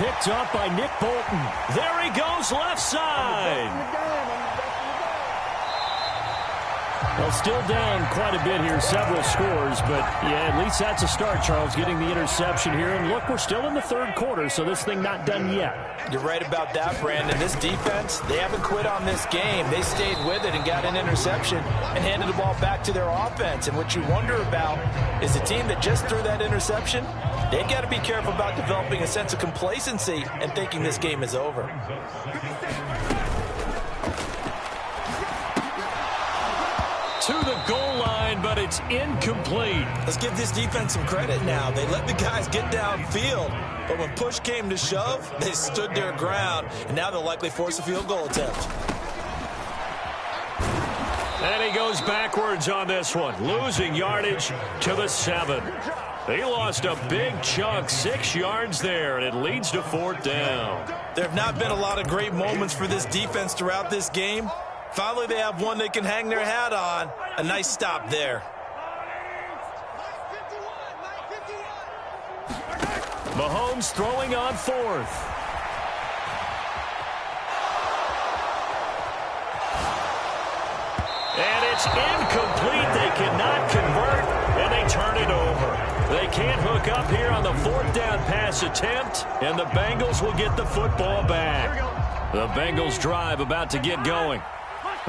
C: Picked up by Nick Bolton.
A: There he goes, left side.
C: Well, still down quite a bit here, several scores, but yeah, at least that's a start, Charles, getting the interception here. And look, we're still in the 3rd quarter, so this thing not done yet.
B: You're right about that, Brandon. This defense, they haven't quit on this game. They stayed with it and got an interception and handed the ball back to their offense. And what you wonder about is the team that just threw that interception, they've got to be careful about developing a sense of complacency and thinking this game is over.
A: To the goal line, but it's incomplete.
B: Let's give this defense some credit now. They let the guys get downfield, but when push came to shove, they stood their ground, and now they'll likely force a field goal attempt.
A: And he goes backwards on this one, losing yardage to the 7. He lost a big chunk, 6 yards there, and it leads to 4th down.
B: There have not been a lot of great moments for this defense throughout this game. Finally, they have one they can hang their hat on. A nice stop there.
A: Mahomes throwing on 4th. And it's incomplete. They cannot convert, and they turn it over. They can't hook up here on the 4th down pass attempt, and the Bengals will get the football back. The Bengals drive about to get going.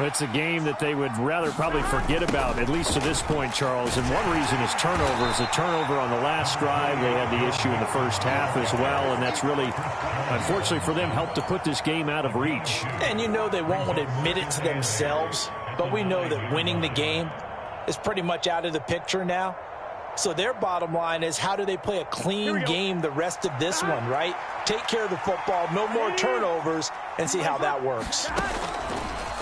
C: It's a game that they would rather probably forget about, at least to this point, Charles. And one reason is turnovers. A turnover on the last drive. They had the issue in the first half as well, and that's really, unfortunately for them, helped to put this game out of reach.
B: And you know they won't want to admit it to themselves, but we know that winning the game is pretty much out of the picture now. So their bottom line is, how do they play a clean game the rest of this one, right? Take care of the football, no more turnovers, and see how that works.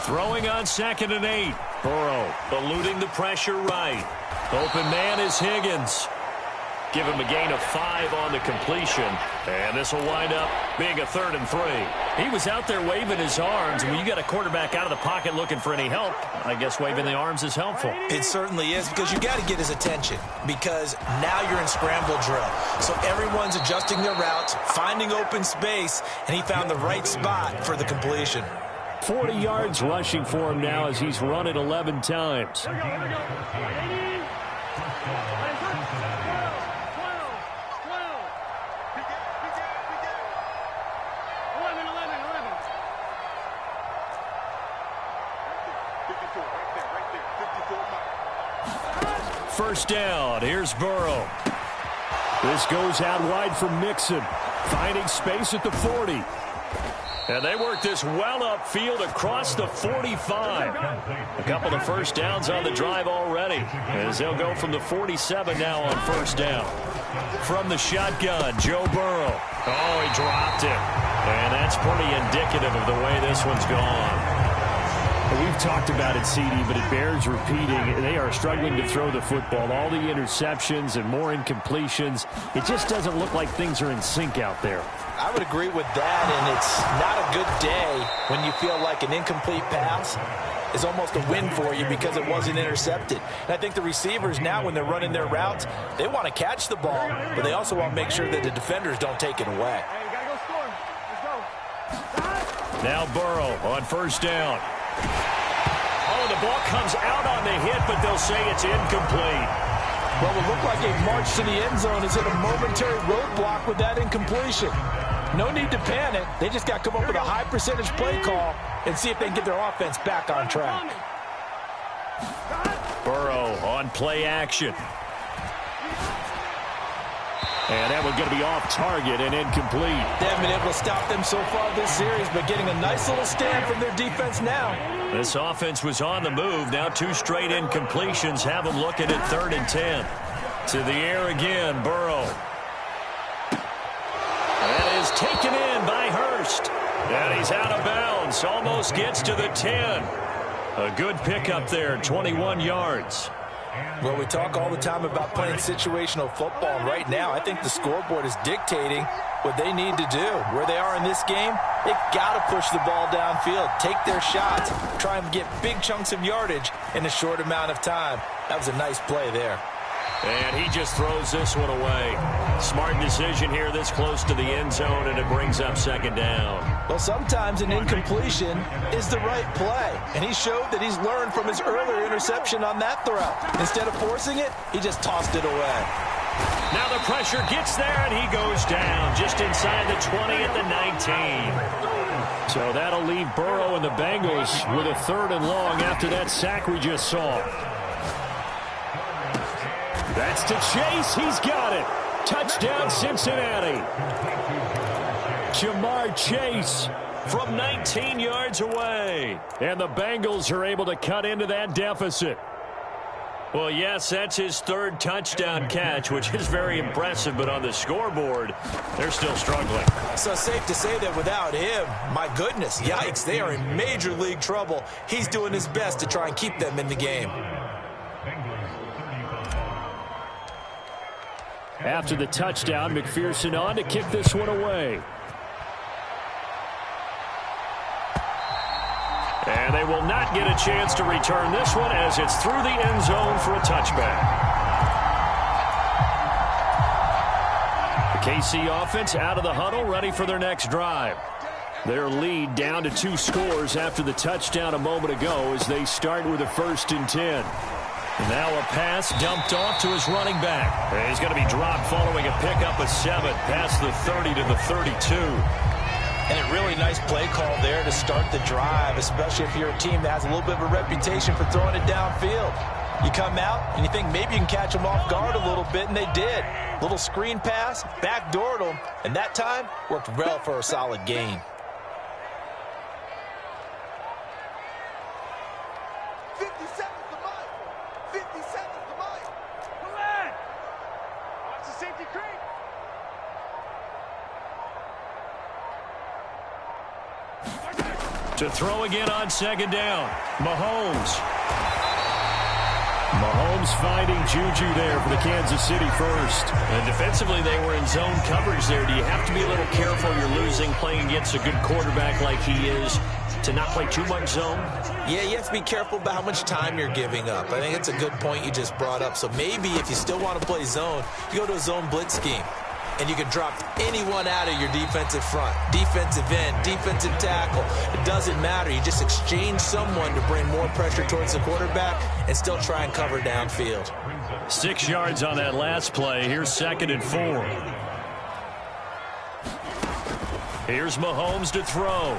A: Throwing on 2nd and 8. Burrow eluding the pressure right. Open man is Higgins. Give him a gain of 5 on the completion. And this will wind up being a 3rd and 3. He was out there waving his arms. When you got a quarterback out of the pocket looking for any help, I guess waving the arms is helpful.
B: It certainly is, because you got to get his attention, because now you're in scramble drill. So everyone's adjusting their routes, finding open space, and he found the right spot for the completion.
C: 40 yards rushing for him now as he's run it 11 times.
A: First down. Here's Burrow.
C: This goes out wide from Mixon, finding space at the 40.
A: And they work this well upfield across the 45. A couple of first downs on the drive already, as they'll go from the 47 now on first down. From the shotgun, Joe Burrow. Oh, he dropped it. And that's pretty indicative of the way this one's gone.
C: We've talked about it, CD, but it bears repeating. They are struggling to throw the football. All the interceptions and more incompletions. It just doesn't look like things are in sync out there.
B: I would agree with that, and it's not a good day when you feel like an incomplete pass is almost a win for you because it wasn't intercepted. And I think the receivers now, when they're running their routes, they want to catch the ball, but they also want to make sure that the defenders don't take it away.
A: Now Burrow on first down. Oh, the ball comes out on the hit, but they'll say it's incomplete.
B: Well, it looked like a march to the end zone is hit a momentary roadblock with that incompletion. No need to panic. They just got to come up with a high percentage play call and see if they can get their offense back on track.
A: Burrow on play action. And that one's going to be off target and incomplete.
B: They haven't been able to stop them so far this series, but getting a nice little stand from their defense now.
A: This offense was on the move. Now 2 straight incompletions have them looking at 3rd and 10. To the air again, Burrow. That is taken in by Hurst. And he's out of bounds. Almost gets to the 10. A good pickup there, 21 yards.
B: Well, we talk all the time about playing situational football. And right now, I think the scoreboard is dictating what they need to do. Where they are in this game, they've got to push the ball downfield, take their shots, try and get big chunks of yardage in a short amount of time. That was a nice play there.
A: And he just throws this one away. Smart decision here this close to the end zone, and it brings up 2nd down.
B: Well, sometimes an incompletion is the right play, and he showed that he's learned from his earlier interception on that throw. Instead of forcing it, he just tossed it away.
A: Now the pressure gets there, and he goes down just inside the 20 at the 19.
C: So that'll leave Burrow and the Bengals with a 3rd and long after that sack we just saw. That's to Chase. He's got it. Touchdown, Cincinnati. Jamar Chase
A: from 19 yards away.
C: And the Bengals are able to cut into that deficit.
A: Well, yes, that's his third touchdown catch, which is very impressive, but on the scoreboard, they're still struggling.
B: So safe to say that without him, my goodness, yikes, they are in major league trouble. He's doing his best to try and keep them in the game.
C: After the touchdown, McPherson on to kick this one away.
A: And they will not get a chance to return this one as it's through the end zone for a touchback. The KC offense out of the huddle, ready for their next drive. Their lead down to 2 scores after the touchdown a moment ago as they start with a 1st and 10. Now a pass dumped off to his running back. And he's going to be dropped following a pickup of 7 past the 30 to the 32.
B: And a really nice play call there to start the drive, especially if you're a team that has a little bit of a reputation for throwing it downfield. You come out and you think maybe you can catch them off guard a little bit, and they did. Little screen pass, backdoored them, and that time worked well for a solid gain.
D: 50 seconds to mine. 50 seconds to mine. Come on. Watch the safety creep.
A: To throw again on 2nd down. Mahomes finding Juju there for the Kansas City first. And defensively, they were in zone coverage there. Do you have to be a little careful? You're losing playing against a good quarterback like he is to not play too much zone?
B: Yeah, you have to be careful about how much time you're giving up. I think it's a good point you just brought up. So maybe if you still want to play zone, you go to a zone blitz scheme. And you can drop anyone out of your defensive front, defensive end, defensive tackle. It doesn't matter. You just exchange someone to bring more pressure towards the quarterback and still try and cover downfield.
A: 6 yards on that last play. Here's 2nd and 4. Here's Mahomes to throw.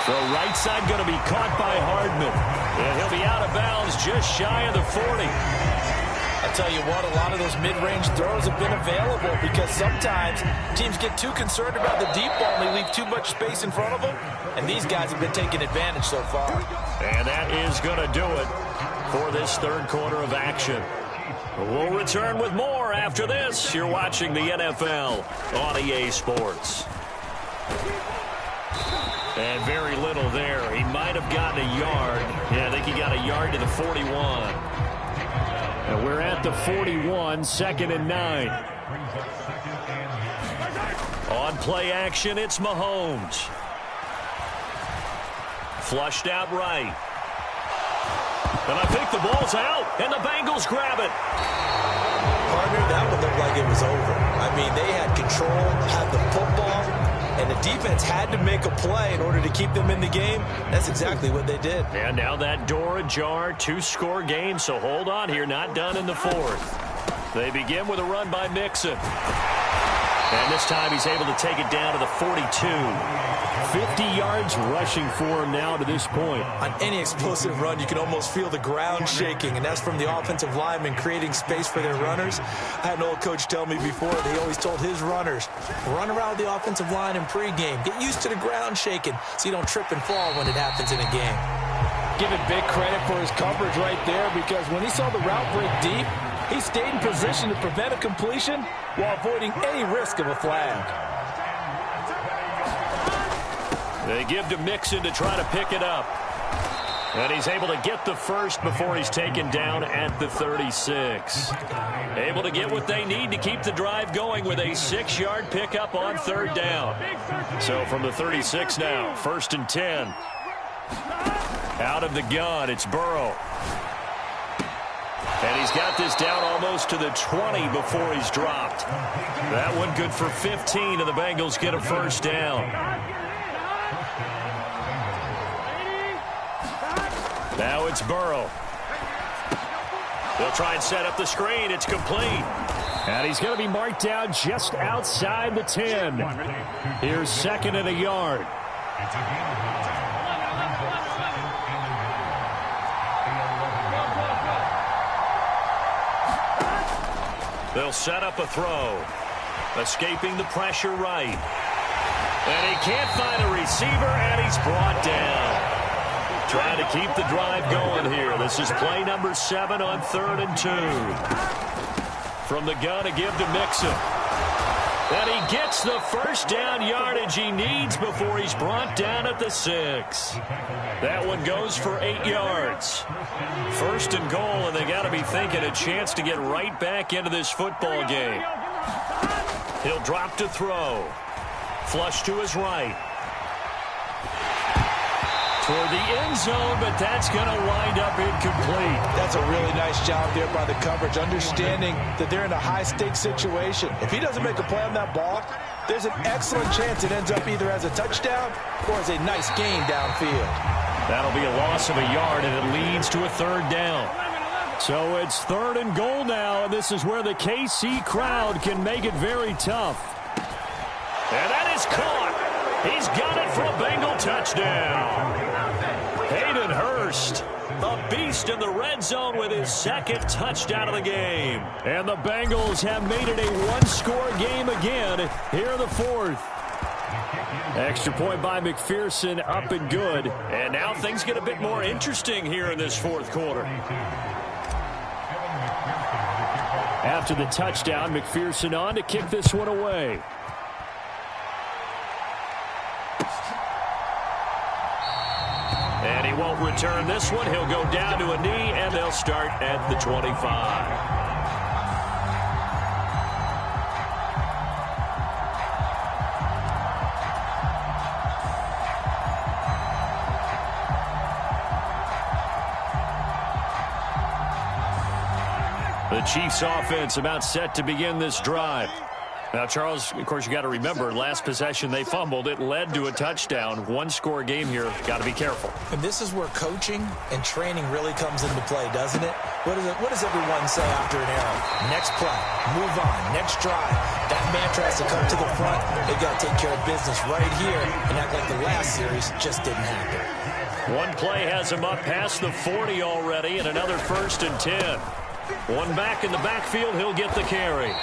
A: The right side going to be caught by Hardman. And he'll be out of bounds just shy of the 40.
B: I'll tell you what, a lot of those mid-range throws have been available because sometimes teams get too concerned about the deep ball and they leave too much space in front of them, and these guys have been taking advantage so far.
A: And that is going to do it for this 3rd quarter of action. We'll return with more after this. You're watching the NFL on EA Sports. And very little there. He might have gotten a yard. Yeah, I think he got a yard to the 41. And we're at the 41, 2nd and 9. On play action, it's Mahomes. Flushed out right. And I think the ball's out, and the Bengals grab it.
B: Partner, that would look like it was over. I mean, they had control, had the football, and the defense had to make a play in order to keep them in the game. That's exactly what they did.
A: And now that door ajar, 2-score game, so hold on here, not done in the 4th. They begin with a run by Mixon. And this time he's able to take it down to the 42.
C: 50 yards rushing for him now to this point.
B: On any explosive run, you can almost feel the ground shaking, and that's from the offensive linemen creating space for their runners. I had an old coach tell me before, they always told his runners, run around the offensive line in pregame. Get used to the ground shaking so you don't trip and fall when it happens in a game.
E: Give it big credit for his coverage right there, because when he saw the route break deep, he stayed in position to prevent a completion while avoiding any risk of a flag.
A: They give to Mixon to try to pick it up. And he's able to get the first before he's taken down at the 36. Able to get what they need to keep the drive going with a 6-yard pickup on 3rd down. So from the 36 now, 1st and 10. Out of the gun, it's Burrow. And he's got this down almost to the 20 before he's dropped. That one good for 15, and the Bengals get a 1st down. Now it's Burrow. They'll try and set up the screen. It's complete.
C: And he's going to be marked down just outside the 10. Here's 2nd and a yard.
A: They'll set up a throw. Escaping the pressure right. And he can't find a receiver, and he's brought down. Trying to keep the drive going here. This is play number 7 on 3rd and 2. From the gun to give to Mixon. And he gets the first down yardage he needs before he's brought down at the 6. That one goes for 8 yards. 1st and goal, and they got to be thinking a chance to get right back into this football game. He'll drop to throw. Flush to his right. Toward the end zone, but that's going to wind up incomplete.
B: That's a really nice job there by the coverage, understanding that they're in a high-stakes situation. If he doesn't make a play on that ball, there's an excellent chance it ends up either as a touchdown or as a nice gain downfield.
A: That'll be a loss of a yard, and it leads to a 3rd down. So it's 3rd and goal now, and this is where the KC crowd can make it very tough. And that is caught. He's got it for a Bengal touchdown. Hayden Hurst, a beast in the red zone with his 2nd touchdown of the game. And the Bengals have made it a 1-score game again here in the 4th. Extra point by McPherson, up and good. And now things get a bit more interesting here in this 4th quarter. After the touchdown, McPherson on to kick this one away. And he won't return this one. He'll go down to a knee, and they'll start at the 25. The Chiefs offense about set to begin this drive. Now, Charles, of course, you got to remember, last possession they fumbled. It led to a touchdown. 1-score game here. Got to be careful.
B: And this is where coaching and training really comes into play, doesn't it? What does everyone say after an error? Next play, move on, next drive. That man tries to come to the front. They got to take care of business right here and act like the last series just didn't happen.
A: One play has him up past the 40 already, and another 1st and 10. One back in the backfield, he'll get the carry.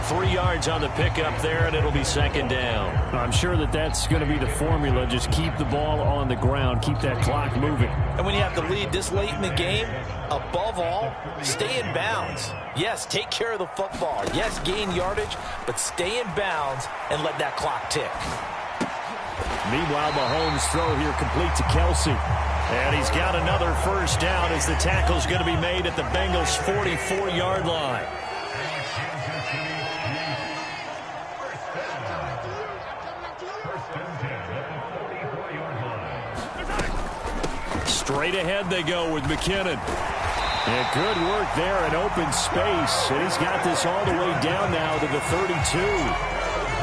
A: 3 yards on the pickup there, and it'll be 2nd down.
C: I'm sure that's going to be the formula. Just keep the ball on the ground. Keep that clock moving.
B: And when you have the lead this late in the game, above all, stay in bounds. Yes, take care of the football. Yes, gain yardage, but stay in bounds and let that clock tick.
C: Meanwhile, Mahomes' throw here complete to Kelsey.
A: And he's got another 1st down as the tackle's going to be made at the Bengals' 44-yard line. Straight ahead they go with McKinnon.
C: And good work there in open space. And he's got this all the way down now to the 32.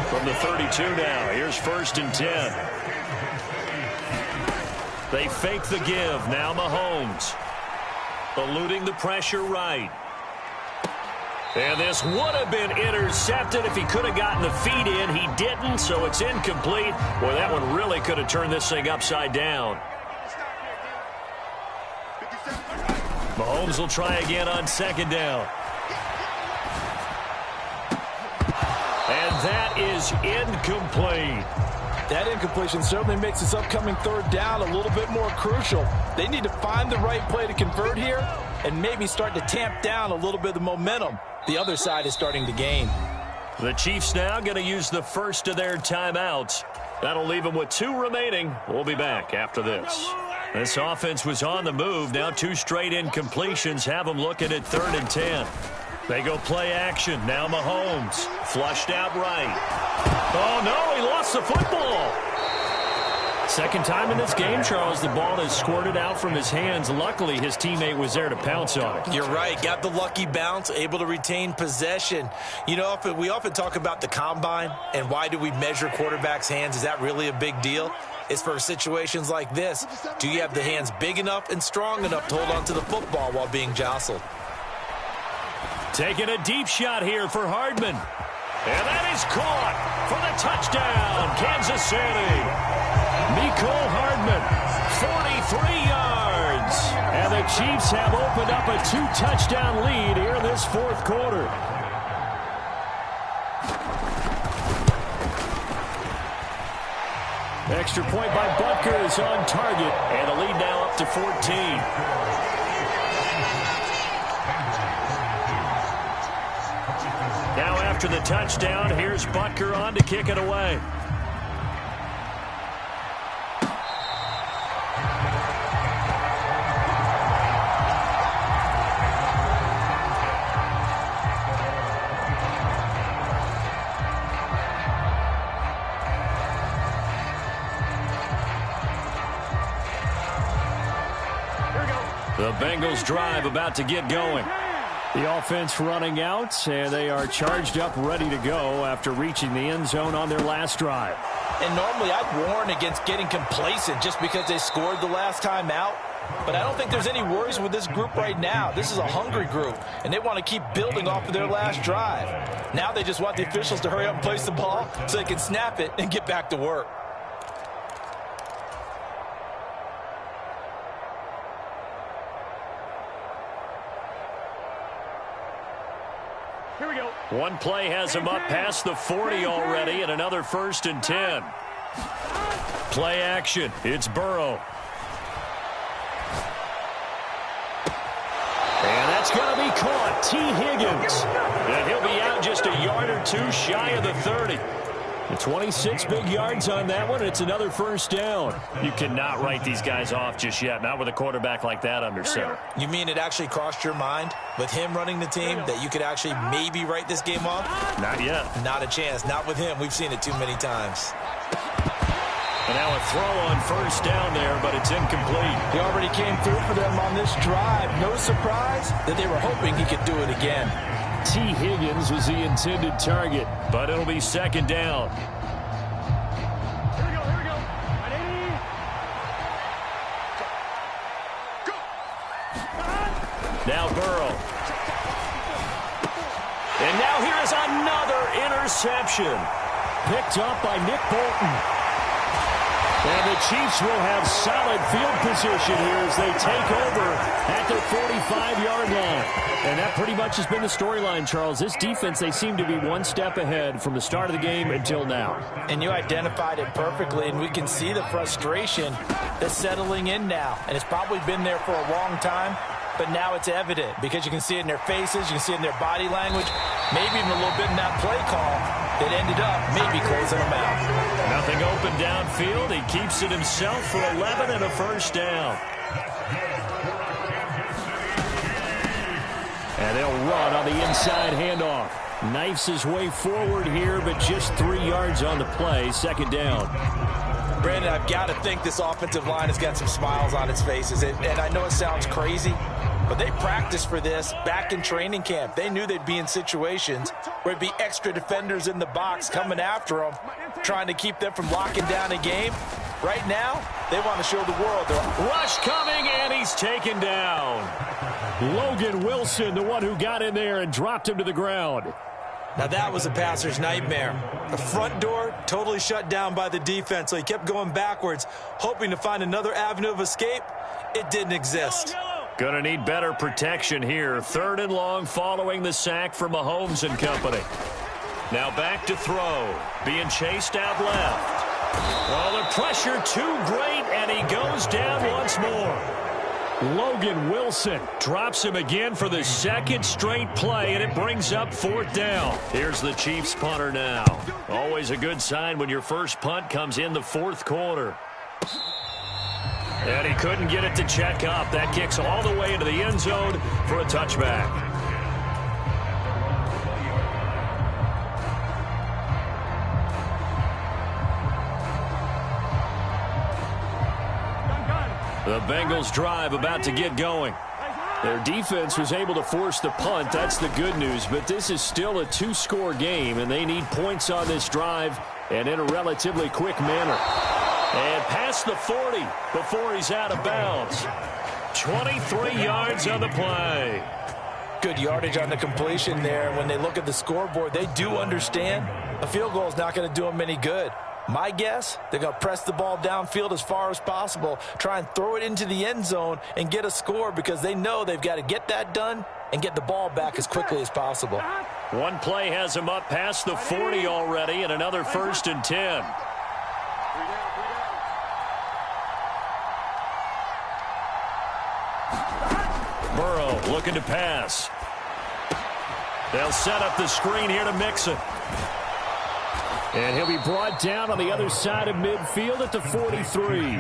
A: From the 32 now, here's 1st and 10. They fake the give. Now Mahomes. Eluding the pressure right. And this would have been intercepted if he could have gotten the feet in. He didn't, so it's incomplete. Boy, that one really could have turned this thing upside down. Mahomes will try again on 2nd down. And that is incomplete.
E: That incompletion certainly makes this upcoming 3rd down a little bit more crucial. They need to find the right play to convert here and maybe start to tamp down a little bit of the momentum the other side is starting to gain.
A: The Chiefs now going to use the first of their timeouts. That'll leave them with 2 remaining. We'll be back after this. This offense was on the move. Now 2 straight incompletions have them looking at 3rd and 10. They go play action. Now Mahomes. Flushed out right. Oh, no, he lost the football.
C: 2nd time in this game, Charles, the ball has squirted out from his hands. Luckily, his teammate was there to pounce on it.
B: You're right. Got the lucky bounce, able to retain possession. You know, we often talk about the combine and why do we measure quarterbacks' hands. Is that really a big deal? It's for situations like this. Do you have the hands big enough and strong enough to hold on to the football while being jostled?
A: Taking a deep shot here for Hardman. And that is caught for the touchdown, Kansas City. Mecole Hardman, 43 yards. And the Chiefs have opened up a 2-touchdown lead here in this 4th quarter.
C: Extra point by Butker is on target, and the lead now up to 14. Now after the touchdown, here's Butker on to kick it away. The Bengals drive about to get going. The offense running out, and they are charged up, ready to go after reaching the end zone on their last drive.
B: And normally I'd warn against getting complacent just because they scored the last time out. But I don't think there's any worries with this group right now. This is a hungry group, and they want to keep building off of their last drive. Now they just want the officials to hurry up and place the ball so they can snap it and get back to work.
C: Here we go. One play has him up past the 40 already, and another 1st and 10. Play action. It's Burrow. And that's going to be caught. T. Higgins. And he'll be out just a yard or two shy of the 30. The 26 big yards on that one. It's another 1st down. You cannot write these guys off just yet. Not with a quarterback like that under center.
B: You mean it actually crossed your mind with him running the team that you could actually maybe write this game off?
C: Not yet.
B: Not a chance. Not with him. We've seen it too many times.
C: And now a throw on 1st down there, but it's incomplete.
E: He already came through for them on this drive. No surprise that they were hoping he could do it again.
C: T. Higgins was the intended target, but it'll be 2nd down.
D: Here we go. Go.
C: Now Burrow. And now here is another interception. Picked up by Nick Bolton. And the Chiefs will have solid field position here as they take over at their 45-yard line. And that pretty much has been the storyline, Charles. This defense, they seem to be one step ahead from the start of the game until now.
B: And you identified it perfectly, and we can see the frustration that's settling in now. And it's probably been there for a long time, but now it's evident because you can see it in their faces, you can see it in their body language, maybe even a little bit in that play call that ended up maybe closing them out.
C: Nothing open downfield. He keeps it himself for 11 and a 1st down. And they'll run on the inside handoff. Knifes his way forward here, but just 3 yards on the play. 2nd down.
B: Brandon, I've got to think this offensive line has got some smiles on its faces. And I know it sounds crazy, but they practiced for this back in training camp. They knew they'd be in situations where it'd be extra defenders in the box coming after them, trying to keep them from locking down a game. Right now, they want to show the world.
C: Rush coming, and he's taken down. Logan Wilson, the one who got in there and dropped him to the ground.
B: Now that was a passer's nightmare. The front door totally shut down by the defense, so he kept going backwards, hoping to find another avenue of escape. It didn't exist.
C: Gonna need better protection here. 3rd and long following the sack from Mahomes and company. Now back to throw. Being chased out left. Well, the pressure too great, and he goes down once more. Logan Wilson drops him again for the 2nd straight play, and it brings up 4th down. Here's the Chiefs punter now. Always a good sign when your first punt comes in the 4th quarter. And he couldn't get it to check up. That kicks all the way into the end zone for a touchback. The Bengals drive about to get going. Their defense was able to force the punt. That's the good news. But this is still a 2-score game, and they need points on this drive and in a relatively quick manner. And past the 40 before he's out of bounds. 23 yards on the play.
B: Good yardage on the completion there. When they look at the scoreboard, they do understand a field goal is not going to do them any good. My guess, they're going to press the ball downfield as far as possible, try and throw it into the end zone and get a score because they know they've got to get that done and get the ball back as quickly as possible.
C: One play has him up past the 40 already, and another 1st and 10.
A: Burrow looking to pass. They'll set up the screen here to Mixon.
C: And he'll be brought down on the other side of midfield at the 43.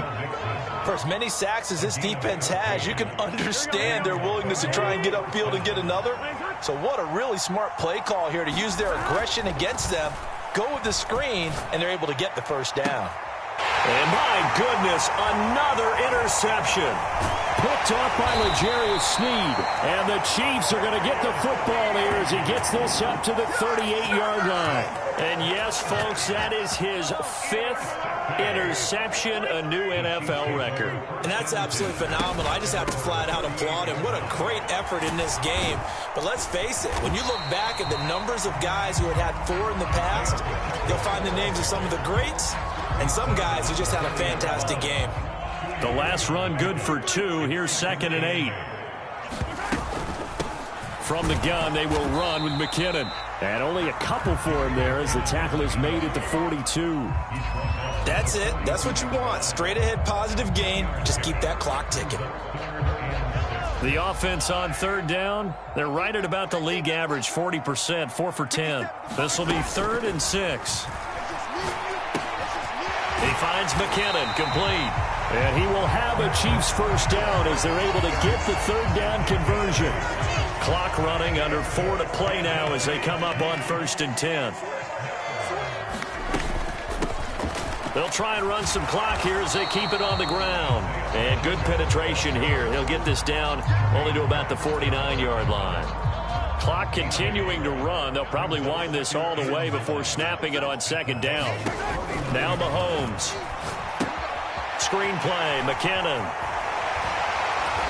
E: For as many sacks as this defense has, you can understand their willingness to try and get upfield and get another. So what a really smart play call here to use their aggression against them, go with the screen, and they're able to get the first down.
A: And my goodness, another interception.
C: Picked off by L'Jarius Sneed. And the Chiefs are going to get the football here as he gets this up to the 38-yard line.
A: And yes, folks, that is his 5th interception, a new NFL record.
B: And that's absolutely phenomenal. I just have to flat out applaud him. What a great effort in this game. But let's face it, when you look back at the numbers of guys who had 4 in the past, you'll find the names of some of the greats and some guys who just had a fantastic game.
A: The last run good for 2. Here's 2nd and 8. From the gun, they will run with McKinnon.
C: And only a couple for him there as the tackle is made at the 42.
B: That's it. That's what you want. Straight ahead positive gain. Just keep that clock ticking.
A: The offense on 3rd down, they're right at about the league average, 40%, 4 for 10. This will be 3rd and 6. He finds McKinnon, complete.
C: And he will have a Chiefs first down as they're able to get the 3rd down conversion.
A: Clock running, under 4 to play now as they come up on 1st and 10. They'll try and run some clock here as they keep it on the ground. And good penetration here. He'll get this down only to about the 49-yard line. Clock continuing to run. They'll probably wind this all the way before snapping it on 2nd down. Now Mahomes. Screen play, McKinnon.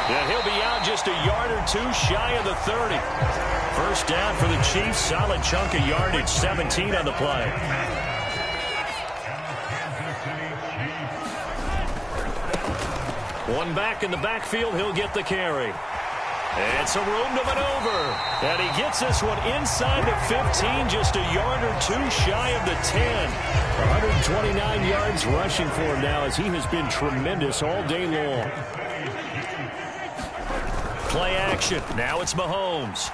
A: And he'll be out just a yard or 2 shy of the 30. First down for the Chiefs. Solid chunk of yardage, 17 on the play. One back in the backfield, he'll get the carry. And some room to maneuver. And he gets this one inside the 15, just a yard or 2 shy of the 10.
C: 129 yards rushing for him now as he has been tremendous all day long.
A: Play action. Now it's Mahomes.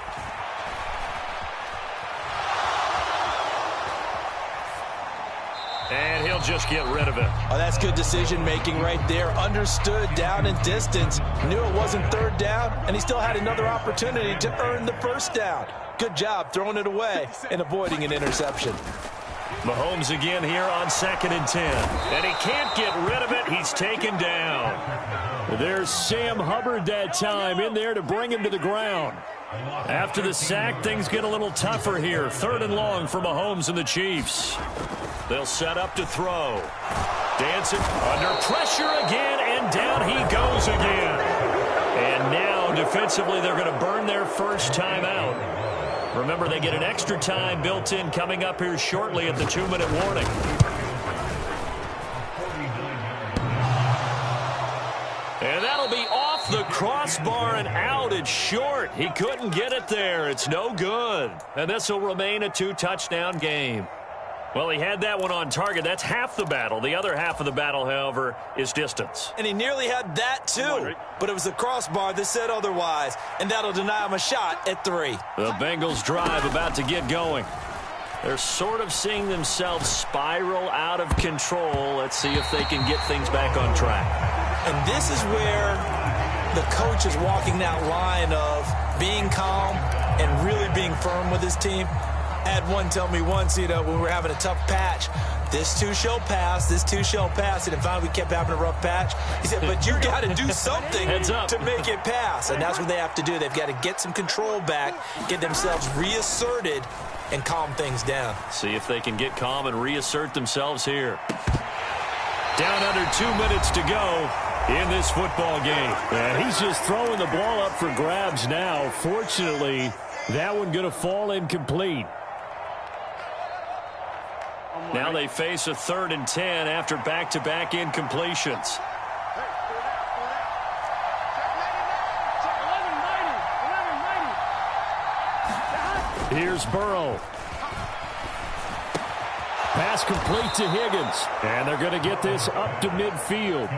A: And he'll just get rid of it.
E: Oh, that's good decision-making right there. Understood down and distance. Knew it wasn't 3rd down, and he still had another opportunity to earn the first down. Good job throwing it away and avoiding an interception.
A: Mahomes again here on 2nd and 10. And he can't get rid of it. He's taken down.
C: There's Sam Hubbard that time in there to bring him to the ground.
A: After the sack, things get a little tougher here. 3rd and long for Mahomes and the Chiefs. They'll set up to throw. Dancing under pressure again, and down he goes again. And now, defensively, they're going to burn their first timeout. Remember, they get an extra time built in coming up here shortly at the 2-minute warning. And that'll be off the crossbar and out. It's short. He couldn't get it there. It's no good. And this will remain a 2-touchdown game. Well, he had that one on target. That's half the battle. The other half of the battle, however, is distance.
B: And he nearly had that, too. But it was the crossbar that said otherwise. And that'll deny him a shot at 3.
A: The Bengals drive about to get going. They're sort of seeing themselves spiral out of control. Let's see if they can get things back on track.
B: And this is where the coach is walking that line of being calm and really being firm with his team. I had one tell me once, when we were having a tough patch, this too shall pass, this too shall pass. And finally we kept having a rough patch. He said, but you got to do something to make it pass. And that's what they have to do. They've got to get some control back, get themselves reasserted, and calm things down.
A: See if they can get calm and reassert themselves here. Down under 2 minutes to go in this football game.
C: And he's just throwing the ball up for grabs now. Fortunately, that one going to fall incomplete.
A: Now they face a 3rd and 10 after back-to-back incompletions.
C: Here's Burrow. Pass complete to Higgins. And they're going to get this up to midfield.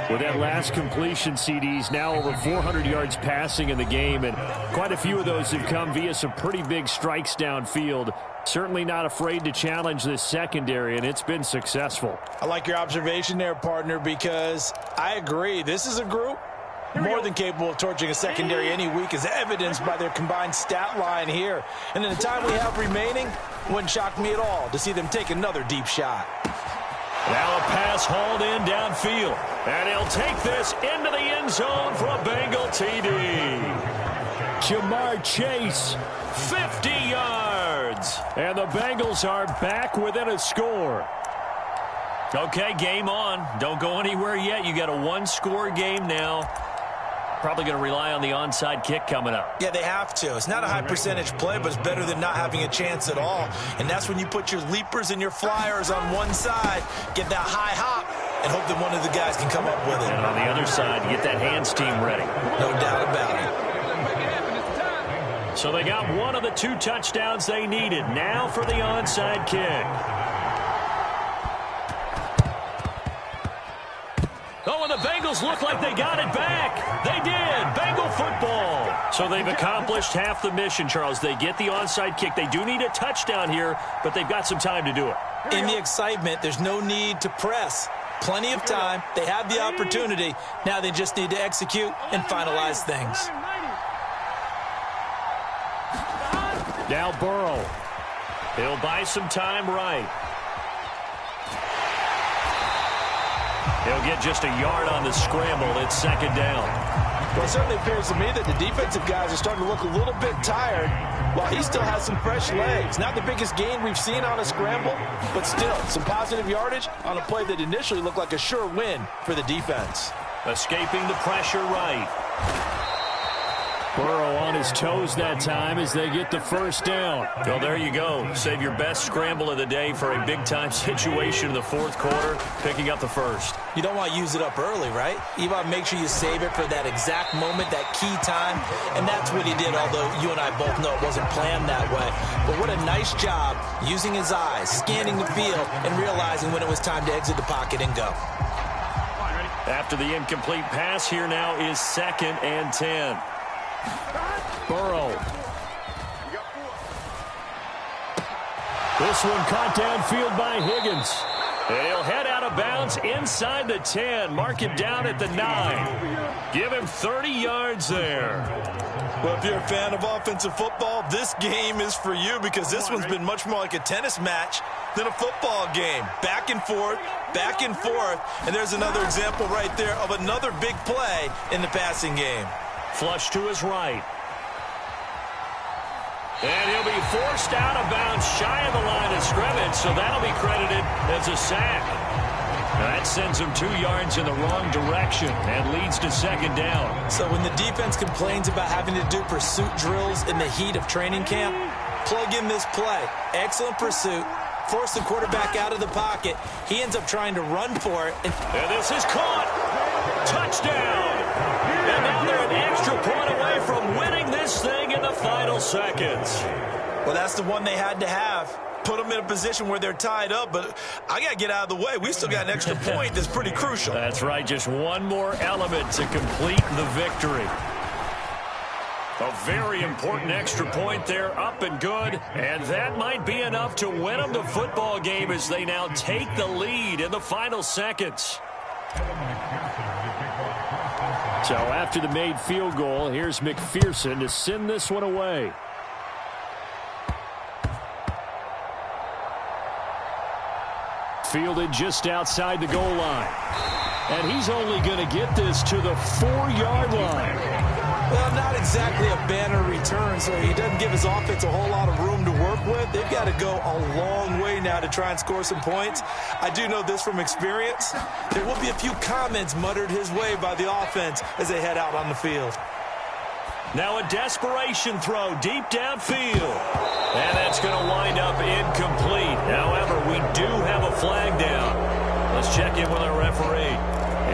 C: With that last completion, CDs now over 400 yards passing in the game, and quite a few of those have come via some pretty big strikes downfield. Certainly not afraid to challenge this secondary, and it's been successful.
E: I like your observation there, partner, because I agree. This is a group more than capable of torching a secondary any week, as evidenced by their combined stat line here. And in the time we have remaining, wouldn't shock me at all to see them take another deep shot.
A: Now a pass hauled in downfield. And he'll take this into the end zone for a Bengal TD.
C: Jamar Chase,
A: 50 yards.
C: and the Bengals are back within a score.
A: Okay, game on. Don't go anywhere yet. You got a one-score game now. Probably going to rely on the onside kick coming up.
B: Yeah, they have to. It's not a high percentage play, but it's better than not having a chance at all. And that's when you put your leapers and your flyers on one side, get that high hop, and hope that one of the guys can come up with it.
A: And on the other side, get that hands team ready.
B: No doubt about it.
A: So they got one of the two touchdowns they needed. Now for the onside kick. Oh, and the Bengals look like they got it back. They did. Bengal football. So they've accomplished half the mission, Charles. They get the onside kick. They do need a touchdown here, but they've got some time to do it.
B: In the excitement, there's no need to press. Plenty of time. They have the opportunity. Now they just need to execute and finalize things.
C: Now Burrow.
A: He'll buy some time right. He'll get just a yard on the scramble. It's second down.
E: Well, it certainly appears to me that the defensive guys are starting to look a little bit tired while he still has some fresh legs. Not the biggest gain we've seen on a scramble, but still some positive yardage on a play that initially looked like a sure win for the defense.
A: Escaping the pressure right.
C: Burrow on his toes that time as they get the first down.
A: Well, there you go. Save your best scramble of the day for a big-time situation in the fourth quarter, picking up the first.
B: You don't want to use it up early, right? You want to make sure you save it for that exact moment, that key time, and that's what he did, although you and I both know it wasn't planned that way. But what a nice job using his eyes, scanning the field, and realizing when it was time to exit the pocket and go.
A: After the incomplete pass, here now is 2nd and 10.
C: Burrow. This one caught downfield by Higgins.
A: And he'll head out of bounds inside the 10. Mark him down at the 9. Give him 30 yards there.
B: Well, if you're a fan of offensive football, this game is for you because this one's been much more like a tennis match than a football game. Back and forth, and there's another example right there of another big play in the passing game.
A: Flush to his right. And he'll be forced out of bounds shy of the line of scrimmage, so that'll be credited as a sack. That sends him 2 yards in the wrong direction and leads to second down.
B: So when the defense complains about having to do pursuit drills in the heat of training camp, plug in this play. Excellent pursuit. Force the quarterback out of the pocket. He ends up trying to run for it.
A: And this is caught. Touchdown. And now they're an extra point away from winning this thing in the final seconds.
B: Well, that's the one they had to have. Put them in a position where they're tied up, but I got to get out of the way. We still got an extra point that's pretty crucial.
A: That's right. Just one more element to complete the victory. A very important extra point there, up and good. And that might be enough to win them the football game as they now take the lead in the final seconds.
C: So after the made field goal, here's McPherson to send this one away. Fielded just outside the goal line. And he's only going to get this to the 4-yard line.
B: Well, not exactly a banner return, so he doesn't give his offense a whole lot of room to work with. They've got to go a long way now to try and score some points. I do know this from experience. There will be a few comments muttered his way by the offense as they head out on the field.
A: Now a desperation throw deep downfield. And that's going to wind up incomplete. However, we do have a flag down. Let's check in with our referee.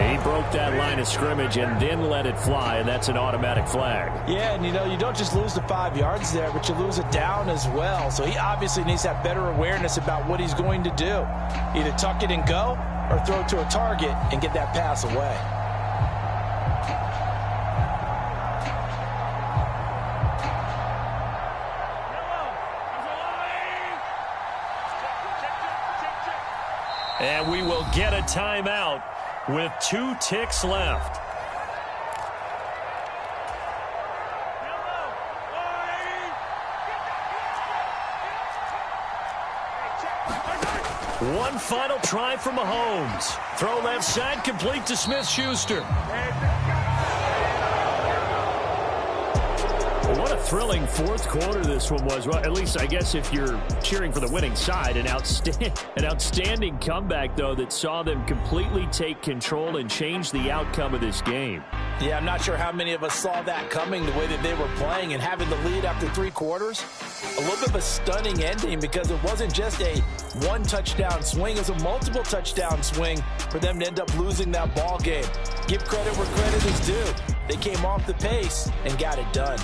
C: He broke that line of scrimmage and then let it fly, and that's an automatic flag.
E: Yeah, and you don't just lose the 5 yards there, but you lose it down as well. So he obviously needs to have better awareness about what he's going to do. Either tuck it and go or throw it to a target and get that pass away.
C: And we will get a timeout with 2 ticks left. One final try for Mahomes. Throw left side, complete to Smith-Schuster. What a thrilling fourth quarter this one was. Well, at least I guess if you're cheering for the winning side, an outstanding comeback, though, that saw them completely take control and change the outcome of this game.
E: Yeah, I'm not sure how many of us saw that coming, the way that they were playing and having the lead after 3 quarters. A little bit of a stunning ending because it wasn't just a one-touchdown swing. It was a multiple touchdown swing for them to end up losing that ball game. Give credit where credit is due. They came off the pace and got it done.